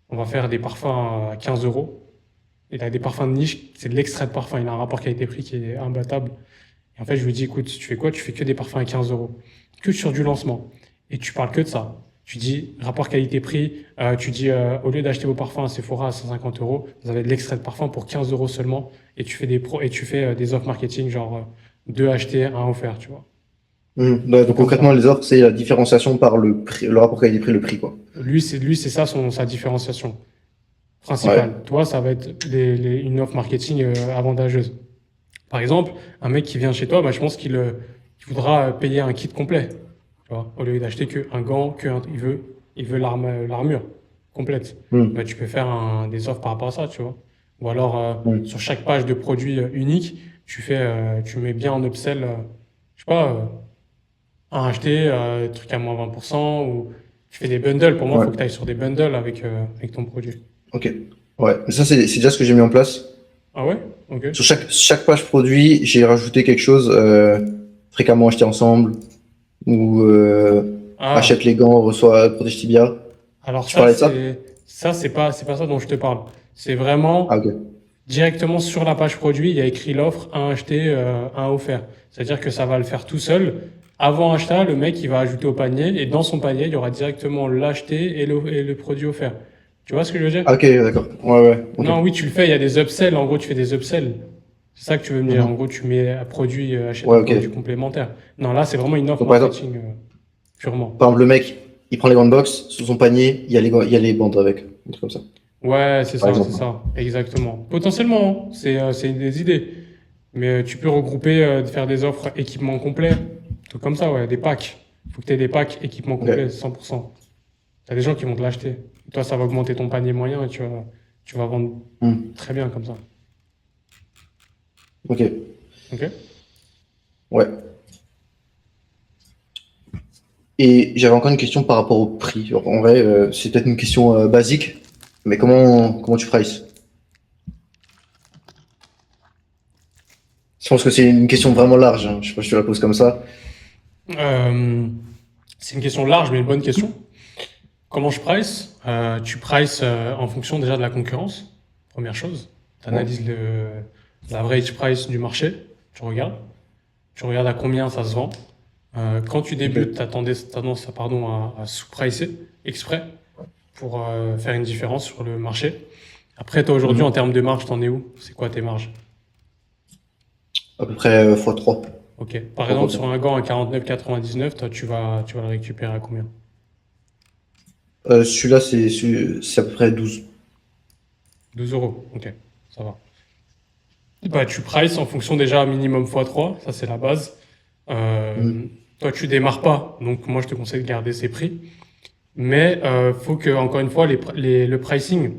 On va faire des parfums à 15 euros. Il a des parfums de niche, c'est de l'extrait de parfum. Il a un rapport qualité-prix qui est imbattable. Et en fait, je lui dis, écoute, tu fais quoi? Tu fais que des parfums à 15 euros. Que sur du lancement. Et tu parles que de ça. Tu dis, rapport qualité-prix, tu dis, au lieu d'acheter vos parfums à Sephora à 150 euros, vous avez de l'extrait de parfum pour 15 euros seulement. Et tu fais des offres marketing, genre, 2 achetés, un offert, tu vois. Ouais, Tout donc comme concrètement, ça. les offres, c'est la différenciation par le prix, le rapport qualité-prix, le prix, quoi. Lui, c'est ça sa différenciation Ouais. principale. Toi, ça va être une offre marketing avantageuse. Par exemple, un mec qui vient chez toi, bah, je pense qu'il voudra payer un kit complet. Tu vois, au lieu d'acheter que un gant, il veut l'armure complète. Hmm. Bah, tu peux faire des offres par rapport à ça, tu vois. Ou alors, Hmm. sur chaque page de produit unique, tu mets bien en upsell, je sais pas, un acheté, truc à moins 20%, ou tu fais des bundles. Pour moi, il Ouais. faut que tu ailles sur des bundles avec ton produit. Ok. Ouais. Mais ça, c'est déjà ce que j'ai mis en place. Ah ouais? Ok. Sur chaque page produit, j'ai rajouté quelque chose, fréquemment acheté ensemble, ou Ah, achète les gants, reçoit protège tibia. alors Tu parlais de ça? c'est pas ça dont je te parle. C'est vraiment Ah, ok. directement sur la page produit, il y a écrit l'offre, un acheté, un offert. C'est-à-dire que ça va le faire tout seul. Avant achat, le mec, il va ajouter au panier et dans son panier, il y aura directement l'acheté et le produit offert. Tu vois ce que je veux dire? Ah, ok, d'accord. Ouais, ouais, ok. Non, oui, tu le fais, il y a des upsells. En gros, tu fais des upsells. C'est ça que tu veux me dire. En Mhm. gros, tu mets un produit, achète Ouais, un ok. produit complémentaire. Non, là, c'est vraiment une offre Donc, marketing, purement. par exemple, le mec, il prend les grandes box, sous son panier, il y a les bandes avec. Un truc comme ça, Ouais, par c'est exemple. ça, exactement. Potentiellement, hein, c'est des idées. Mais tu peux regrouper, faire des offres équipement complet, tout comme ça, ouais, des packs. Il faut que tu aies des packs équipement complet, Ok. 100%. Tu as des gens qui vont te l'acheter. Toi, ça va augmenter ton panier moyen et tu vas vendre Hmm. très bien comme ça. Ok. Ok? Ouais. Et j'avais encore une question par rapport au prix. Alors, en vrai, c'est peut-être une question basique, mais comment tu prices? Je pense que c'est une question vraiment large, hein. Je sais pas si je te la pose comme ça. Euh, c'est une question large, mais une bonne question. Comment je price? Tu prices en fonction déjà de la concurrence, première chose. Tu Ouais. analyses l'average price du marché, tu regardes. Tu regardes à combien ça se vend. Quand tu débutes, tu Ok. as tendance à sous-pricer exprès pour faire une différence sur le marché. Après, toi, aujourd'hui, en Mhm. termes de marge, t'en es où? C'est quoi tes marges? À peu près x3. Ok. Par Sans exemple, compter. sur un gant à 49,99, toi, tu vas le récupérer à combien? Celui-là, c'est à peu près 12. 12 euros. Ok, ça va. Bah, tu prices en fonction déjà minimum x3, ça c'est la base. Mhm. Toi, tu démarres pas, donc moi je te conseille de garder ces prix. Mais faut que, encore une fois, le pricing,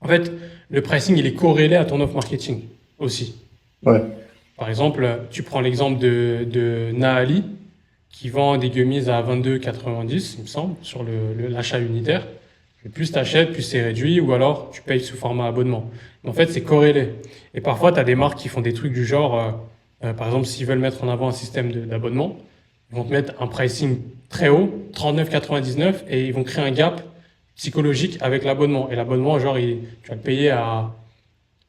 en fait, le pricing, il est corrélé à ton offre marketing aussi. Ouais. Par exemple, tu prends l'exemple de Naali, qui vend des gummies à 22,90, il me semble, sur l'achat unitaire. Et plus tu achètes, plus c'est réduit, ou alors tu payes sous format abonnement. Mais en fait, c'est corrélé. Et parfois, tu as des marques qui font des trucs du genre, par exemple, s'ils veulent mettre en avant un système d'abonnement, ils vont te mettre un pricing très haut, 39,99, et ils vont créer un gap psychologique avec l'abonnement. Et l'abonnement, genre, tu vas le payer à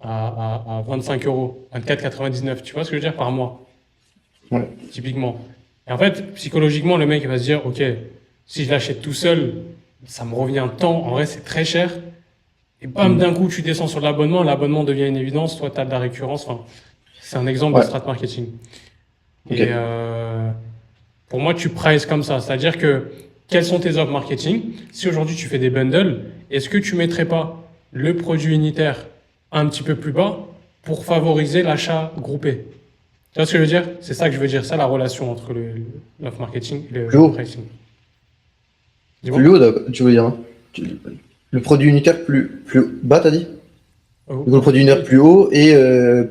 25 euros, 24,99, tu vois ce que je veux dire, par mois, Ouais. typiquement. Et en fait, psychologiquement, le mec il va se dire, ok, si je l'achète tout seul, ça me revient tant. En vrai, c'est très cher. Et bam, d'un coup, tu descends sur l'abonnement devient une évidence. Toi, tu as de la récurrence. Enfin, c'est un exemple de Ouais. strat marketing. Ok. Et pour moi, tu prices comme ça. C'est-à-dire que quelles sont tes offres marketing? Si aujourd'hui tu fais des bundles, est-ce que tu mettrais pas le produit unitaire un petit peu plus bas pour favoriser l'achat groupé? Tu vois ce que je veux dire? C'est ça que je veux dire. Ça, la relation entre l'offre marketing et Plus le haut. pricing. Dis-moi. Plus haut, d'accord, tu veux dire, hein. Le produit unitaire plus bas, t'as dit? Oh, Du coup, le produit unitaire plus haut et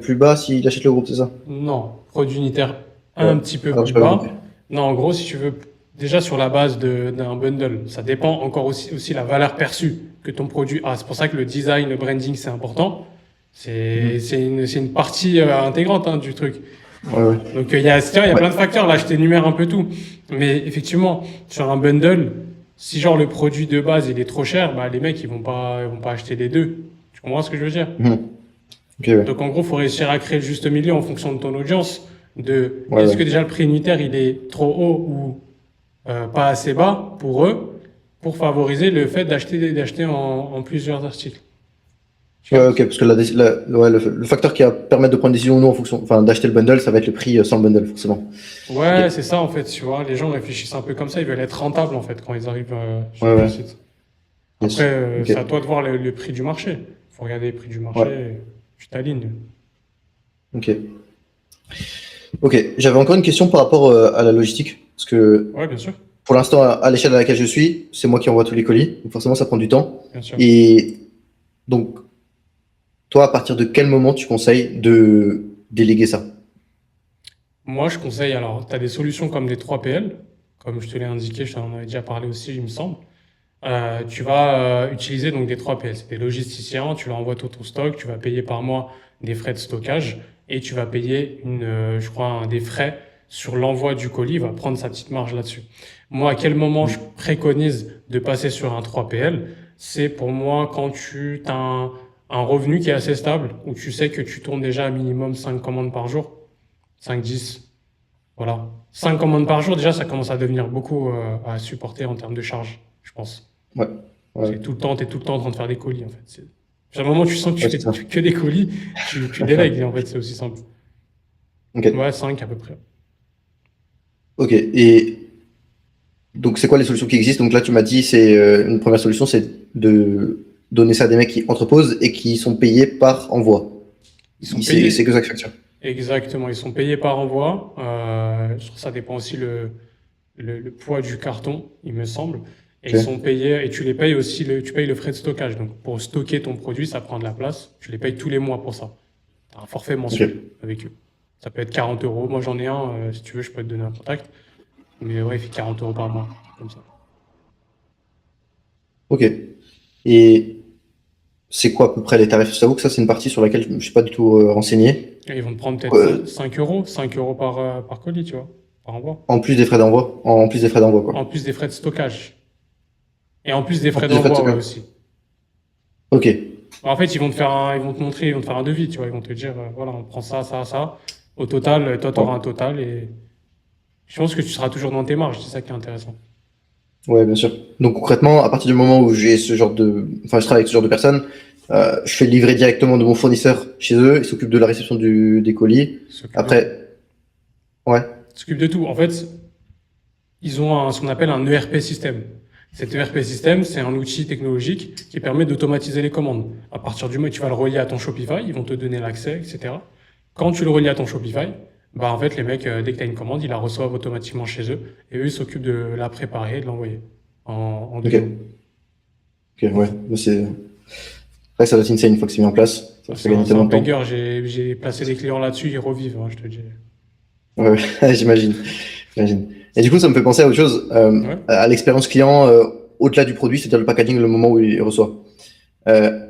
plus bas s'il achète le groupe, c'est ça? non, produit unitaire Ouais. un petit peu Alors, plus j'ai pas compris. bas. Non, en gros, si tu veux, déjà sur la base d'un bundle, ça dépend encore aussi la valeur perçue que ton produit a. C'est pour ça que le design, le branding, c'est important. C'est une partie intégrante hein, du truc. Ouais, ouais. Donc il y a, tiens, il y a plein de facteurs. Là, je t'énumère un peu tout. Mais effectivement, sur un bundle, si genre le produit de base il est trop cher, bah les mecs ils vont pas acheter les deux. Tu comprends ce que je veux dire? Mhm. Ok, ouais. Donc en gros, faut réussir à créer le juste milieu en fonction de ton audience. De Ouais, est-ce ouais. que déjà le prix unitaire il est trop haut ou pas assez bas pour eux, pour favoriser le fait d'acheter en plusieurs articles. Tu Ouais, vois? ok, parce que ouais, le facteur qui va permettre de prendre une décision ou non en fonction, enfin, d'acheter le bundle, ça va être le prix sans le bundle, forcément. Ok. Ouais, c'est ça en fait, tu vois. Les gens réfléchissent un peu comme ça, ils veulent être rentables en fait quand ils arrivent sur Ouais, le ouais. site. Yes. Après, Ok. c'est à toi de voir le prix du marché. Faut regarder les prix du marché, Ouais. et tu t'alignes. Ok. Ok. J'avais encore une question par rapport à la logistique, parce que Ouais, bien sûr, pour l'instant, à l'échelle à laquelle je suis, c'est moi qui envoie tous les colis, donc forcément, ça prend du temps. bien sûr. Et donc, toi, à partir de quel moment tu conseilles de déléguer ça? Moi, je conseille, alors, tu as des solutions comme les 3PL, comme je te l'ai indiqué, je t'en avais déjà parlé aussi, il me semble. Tu vas utiliser donc des 3PL, c'est des logisticiens, tu leur envoies tout ton stock, tu vas payer par mois des frais de stockage et tu vas payer je crois, des frais sur l'envoi du colis, il va prendre sa petite marge là-dessus. Moi, à quel moment je préconise de passer sur un 3PL? C'est pour moi quand tu as un revenu qui est assez stable, où tu sais que tu tournes déjà à minimum 5 commandes par jour, 5 10. Voilà. 5 commandes par jour, déjà, ça commence à devenir beaucoup à supporter en termes de charge, je pense. Ouais. Ouais. T'es tout le temps en train de faire des colis, en fait. À un moment où tu sens que tu Ouais, fais c'est ça. que des colis, tu délègues, en fait, c'est aussi simple. Ok. Ouais, 5 à peu près. Ok. Et donc, c'est quoi les solutions qui existent? Donc là, tu m'as dit, c'est une première solution, c'est de donner ça à des mecs qui entreposent et qui sont payés par envoi. Ils sont C'est que payés, ça qui facture. exactement, ils sont payés par envoi. Je trouve que ça dépend aussi le poids du carton, il me semble. Et ils Ok. sont payés, et tu les payes aussi, tu payes le frais de stockage. Donc, pour stocker ton produit, ça prend de la place. Tu les payes tous les mois pour ça. T'as un forfait Ok. mensuel avec eux. Ça peut être 40 euros. Moi, j'en ai un, si tu veux, je peux te donner un contact. Mais ouais, il fait 40 euros par mois, comme ça. Ok. Et c'est quoi à peu près les tarifs? Je t'avoue que ça, c'est une partie sur laquelle je ne suis pas du tout renseigné. Et ils vont te prendre peut-être Euh, 5 euros, 5 euros par colis, tu vois, par envoi. En plus des frais d'envoi. En plus des frais d'envoi, quoi. En plus des frais de stockage. Et en plus des En frais plus des frais de d'envoi, ouais, stockage. aussi. Ok. En fait, ils vont te montrer, ils vont te faire un devis, tu vois. Ils vont te dire, voilà, on prend ça, ça, ça. Au total, toi, tu auras un Ouais. total et je pense que tu seras toujours dans tes marges. C'est ça qui est intéressant. Ouais, bien sûr. Donc concrètement, à partir du moment où j'ai ce genre enfin, je travaille avec ce genre de personnes, je fais livrer directement de mon fournisseur chez eux. Ils s'occupent de la réception des colis. Ils s'occupent de tout. Après, ouais. Ils s'occupent de tout. En fait, ils ont ce qu'on appelle un ERP système. Cet ERP système, c'est un outil technologique qui permet d'automatiser les commandes. À partir du moment où tu vas le relier à ton Shopify, ils vont te donner l'accès, etc. Quand tu le relis à ton Shopify, bah en fait, les mecs, dès que tu as une commande, ils la reçoivent automatiquement chez eux et eux, ils s'occupent de la préparer et de l'envoyer en deux Ok. secondes. Ok, ouais. Mais c'est. Après, ça doit être insane une fois que c'est mis en place. Ça fait gagner C'est un tellement de temps. banger. J'ai placé des clients là-dessus, ils revivent, hein, je te dis. Ouais, ouais. J'imagine. J'imagine. Et du coup, ça me fait penser à autre chose, Ouais. à l'expérience client au-delà du produit, c'est-à-dire le packaging, le moment où il reçoit. Euh,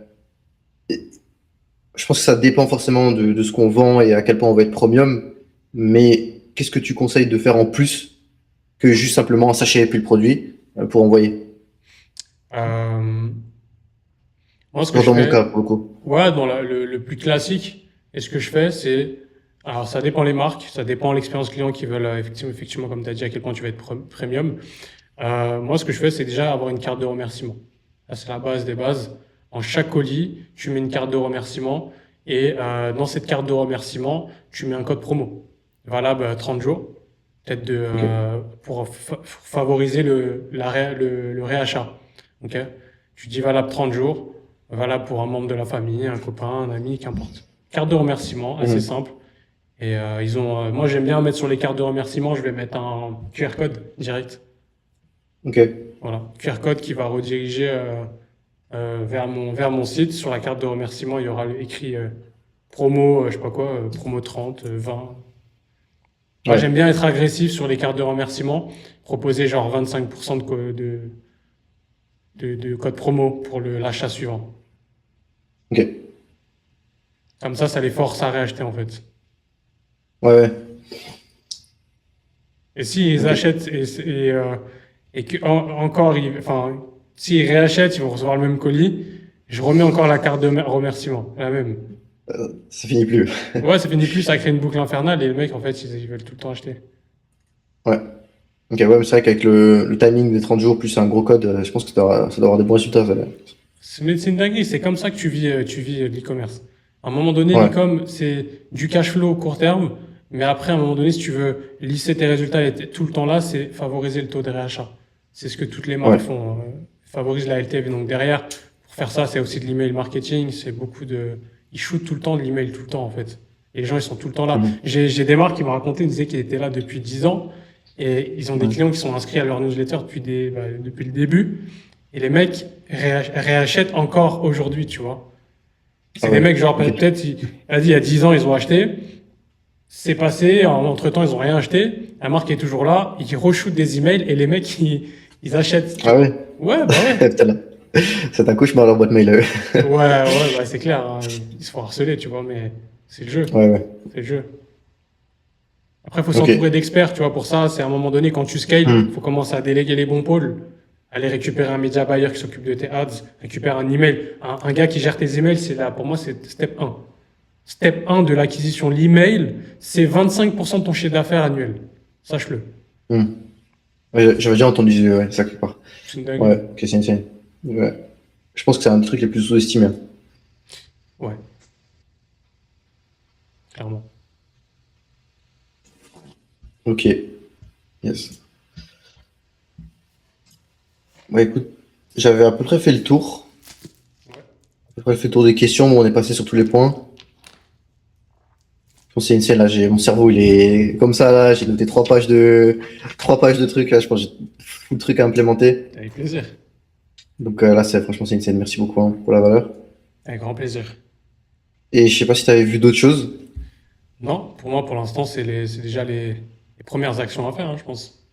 je pense que ça dépend forcément de ce qu'on vend et à quel point on va être premium. Mais qu'est-ce que tu conseilles de faire en plus que juste simplement un sachet et puis le produit pour envoyer? Euh, Moi, ce que Genre je dans mon fais, cas, pour le coup. ouais, dans le plus classique, et ce que je fais, c'est, alors ça dépend les marques, ça dépend l'expérience client qui veulent effectivement, comme tu as dit, à quel point tu vas être premium. Moi, ce que je fais, c'est déjà avoir une carte de remerciement. Là, c'est la base des bases. En chaque colis, tu mets une carte de remerciement et dans cette carte de remerciement, tu mets un code promo valable 30 jours, peut-être Ok. pour favoriser le réachat. Ok. Tu dis valable 30 jours, valable pour un membre de la famille, un copain, un ami, qu'importe. Carte de remerciement, assez Mhm. simple. Et moi, j'aime bien mettre sur les cartes de remerciement, je vais mettre un QR code direct. Ok. Voilà, QR code qui va rediriger vers mon site. Sur la carte de remerciement, il y aura écrit promo, je sais pas quoi, promo 30, 20. Moi, Ouais. j'aime bien être agressif sur les cartes de remerciement, proposer genre 25% de code promo pour l'achat suivant. Ok. Comme ça les force à réacheter en fait. Ouais, ouais. Et s'ils Ok. achètent et que encore, enfin, s'ils réachètent, ils vont recevoir le même colis, je remets encore la carte de remerciement, la même. Ça finit plus. Ouais, ça finit plus, ça crée une boucle infernale et les mecs, en fait, ils veulent tout le temps acheter. Ouais. Ok, ouais, mais c'est vrai qu'avec le timing des 30 jours plus un gros code, je pense que ça doit avoir des bons résultats, ça. Mais c'est une dinguerie, c'est comme ça que tu vis de l'e-commerce. À un moment donné, Ouais. l'e-com, c'est du cash flow court terme, mais après, à un moment donné, si tu veux lisser tes résultats et être tout le temps là, c'est favoriser le taux de réachat. C'est ce que toutes les marques Ouais. font, favorisent la LTV. Donc derrière, pour faire ça, c'est aussi de l'email marketing, c'est beaucoup ils shootent tout le temps de l'email, tout le temps, en fait. Et les gens, ils sont tout le temps là. Mhm. J'ai des marques qui me racontaient, ils disaient qu'ils étaient là depuis 10 ans, et ils ont des Ouais. clients qui sont inscrits à leur newsletter depuis le début. Et les mecs réachètent encore aujourd'hui, tu vois. C'est Ah des ouais. mecs, genre, Ok. peut-être, il y a 10 ans, ils ont acheté. C'est passé, entre-temps, ils ont rien acheté. La marque est toujours là. Ils re-shootent des emails et les mecs, ils achètent. Ah ouais. Ouais, bah ouais. Putain, là. C'est un cauchemar leur boîte mail. Ouais, bah c'est clair. Hein. Ils se font harceler, tu vois, mais c'est le jeu. Ouais, ouais. C'est le jeu. Après, il faut Ok. s'entourer d'experts, tu vois. Pour ça, c'est à un moment donné, quand tu scales, il Hmm. faut commencer à déléguer les bons pôles. Aller récupérer un média buyer qui s'occupe de tes ads, récupérer un email. Un gars qui gère tes emails, c'est là, pour moi, c'est step 1. Step 1 de l'acquisition, l'email, c'est 25% de ton chiffre d'affaires annuel. Sache-le. Hmm. Ouais, j'avais déjà entendu ouais, ça quelque part. C'est une dinguerie. Ouais, ok, c'est insane. Ouais. Je pense que c'est un des trucs les plus sous-estimés. Ouais, clairement. Ok. Yes. Ouais, écoute, j'avais à peu près fait le tour. Ouais. À peu près fait le tour des questions. Bon, on est passé sur tous les points. Je pense que c'est insane là. Mon cerveau, il est comme ça là. J'ai noté 3 pages de trucs là. Je pense que j'ai tout le truc à implémenter. Avec plaisir. Donc là, franchement, c'est insane. Merci beaucoup hein, pour la valeur. Avec grand plaisir. Et je sais pas si tu avais vu d'autres choses. Non, pour moi, pour l'instant, c'est déjà les premières actions à faire, hein, je pense.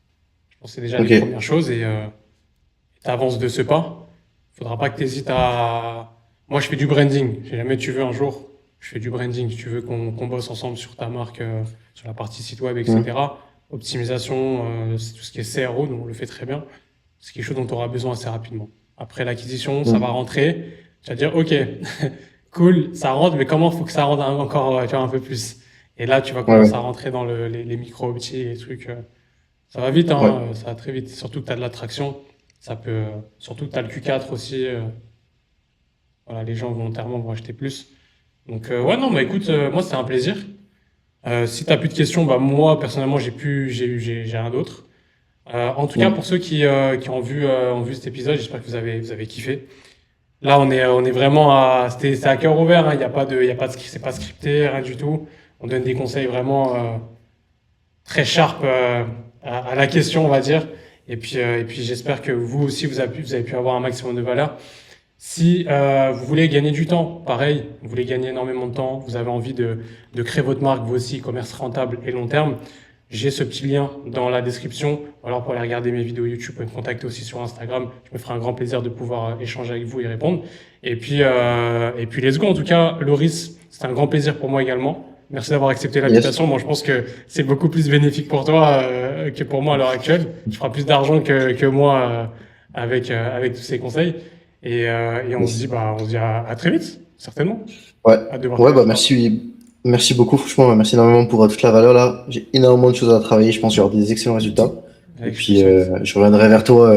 Je pense que c'est déjà Ok. les premières choses et tu avances de ce pas. Faudra pas que tu hésites à. Moi, je fais du branding. Si jamais tu veux un jour, je fais du branding. Si tu veux qu'on bosse ensemble sur ta marque, sur la partie site web, Hmm. etc. Optimisation, c'est tout ce qui est CRO, nous on le fait très bien. C'est quelque chose dont tu auras besoin assez rapidement. Après l'acquisition, ça va Hmm. rentrer. Tu vas dire, OK, cool, ça rentre, mais comment faut que ça rentre encore, tu vois, un peu plus? Et là, tu vas Ouais, commencer à ouais. rentrer dans les micro-outils et les trucs. Ça va vite, Ouais. hein, ça va très vite. Surtout que tu as de l'attraction. Surtout que tu as le Q4 aussi. Voilà, les gens volontairement vont acheter plus. Donc, ouais, non, bah écoute, moi, c'était un plaisir. Si tu n'as plus de questions, bah moi, personnellement, j'ai rien d'autre. En tout cas, Hmm. pour ceux qui ont vu cet épisode, j'espère que vous avez kiffé. Là, on est vraiment c'est à cœur ouvert, hein. Il y a pas de script, c'est pas scripté, rien du tout. On donne des conseils vraiment très sharp à la question, on va dire. Et puis j'espère que vous aussi, vous avez pu avoir un maximum de valeur. Si vous voulez gagner du temps, pareil, vous voulez gagner énormément de temps, vous avez envie de créer votre marque, vous aussi, commerce rentable et long terme, j'ai ce petit lien dans la description. Ou alors pour aller regarder mes vidéos YouTube, vous pouvez me contacter aussi sur Instagram. Je me ferai un grand plaisir de pouvoir échanger avec vous et répondre. Et puis let's go. En tout cas, Loris, c'était un grand plaisir pour moi également. Merci d'avoir accepté Yes. l'invitation. Moi, je pense que c'est beaucoup plus bénéfique pour toi que pour moi à l'heure actuelle. Tu feras plus d'argent que moi avec tous ces conseils. Et Yes. on se dit à très vite, certainement. Ouais. Hâte de voir Ouais, tes bah résultats. merci. Merci beaucoup, franchement, merci énormément pour toute la valeur là. J'ai énormément de choses à travailler, je pense que j'aurai des excellents résultats. Ouais, Et puis, je reviendrai vers toi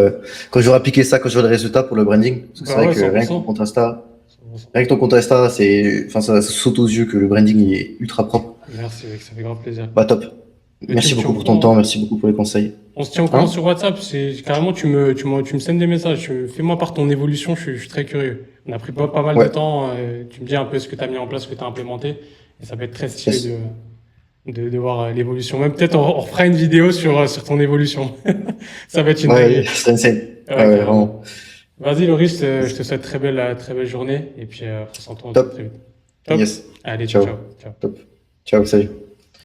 quand j'aurai appliqué ça, quand j'aurai le résultat pour le branding. Parce que c'est Bah vrai ouais, que rien que 100%. ton compte Insta, rien que ton compte Insta, ça saute aux yeux que le branding il est ultra propre. Merci, mec, ça fait grave plaisir. Bah, top. Mais tu Merci me tiens beaucoup au pour ton courant, temps, hein. merci beaucoup pour les conseils. On se tient au courant Hein? sur WhatsApp. C'est carrément, tu me sends des messages. Fais-moi part ton évolution. Je suis très curieux. On a pris pas mal de Ouais, temps. Tu me dis un peu ce que tu as mis en place, ce que tu as implémenté. Et ça va être très stylé yes. de voir l'évolution. Même peut-être on refera une vidéo sur ton évolution. Ça va être une Ouais, dinguerie. c'est insane. Ouais, Ouais, carrément. vraiment. Vas-y, Loris, je Yes. te souhaite très belle journée. Et puis, prends soin de toi, on se dit Top. très vite. Top. Yes. Allez, ciao, Ciao. ciao. Ciao. Top. Ciao, salut.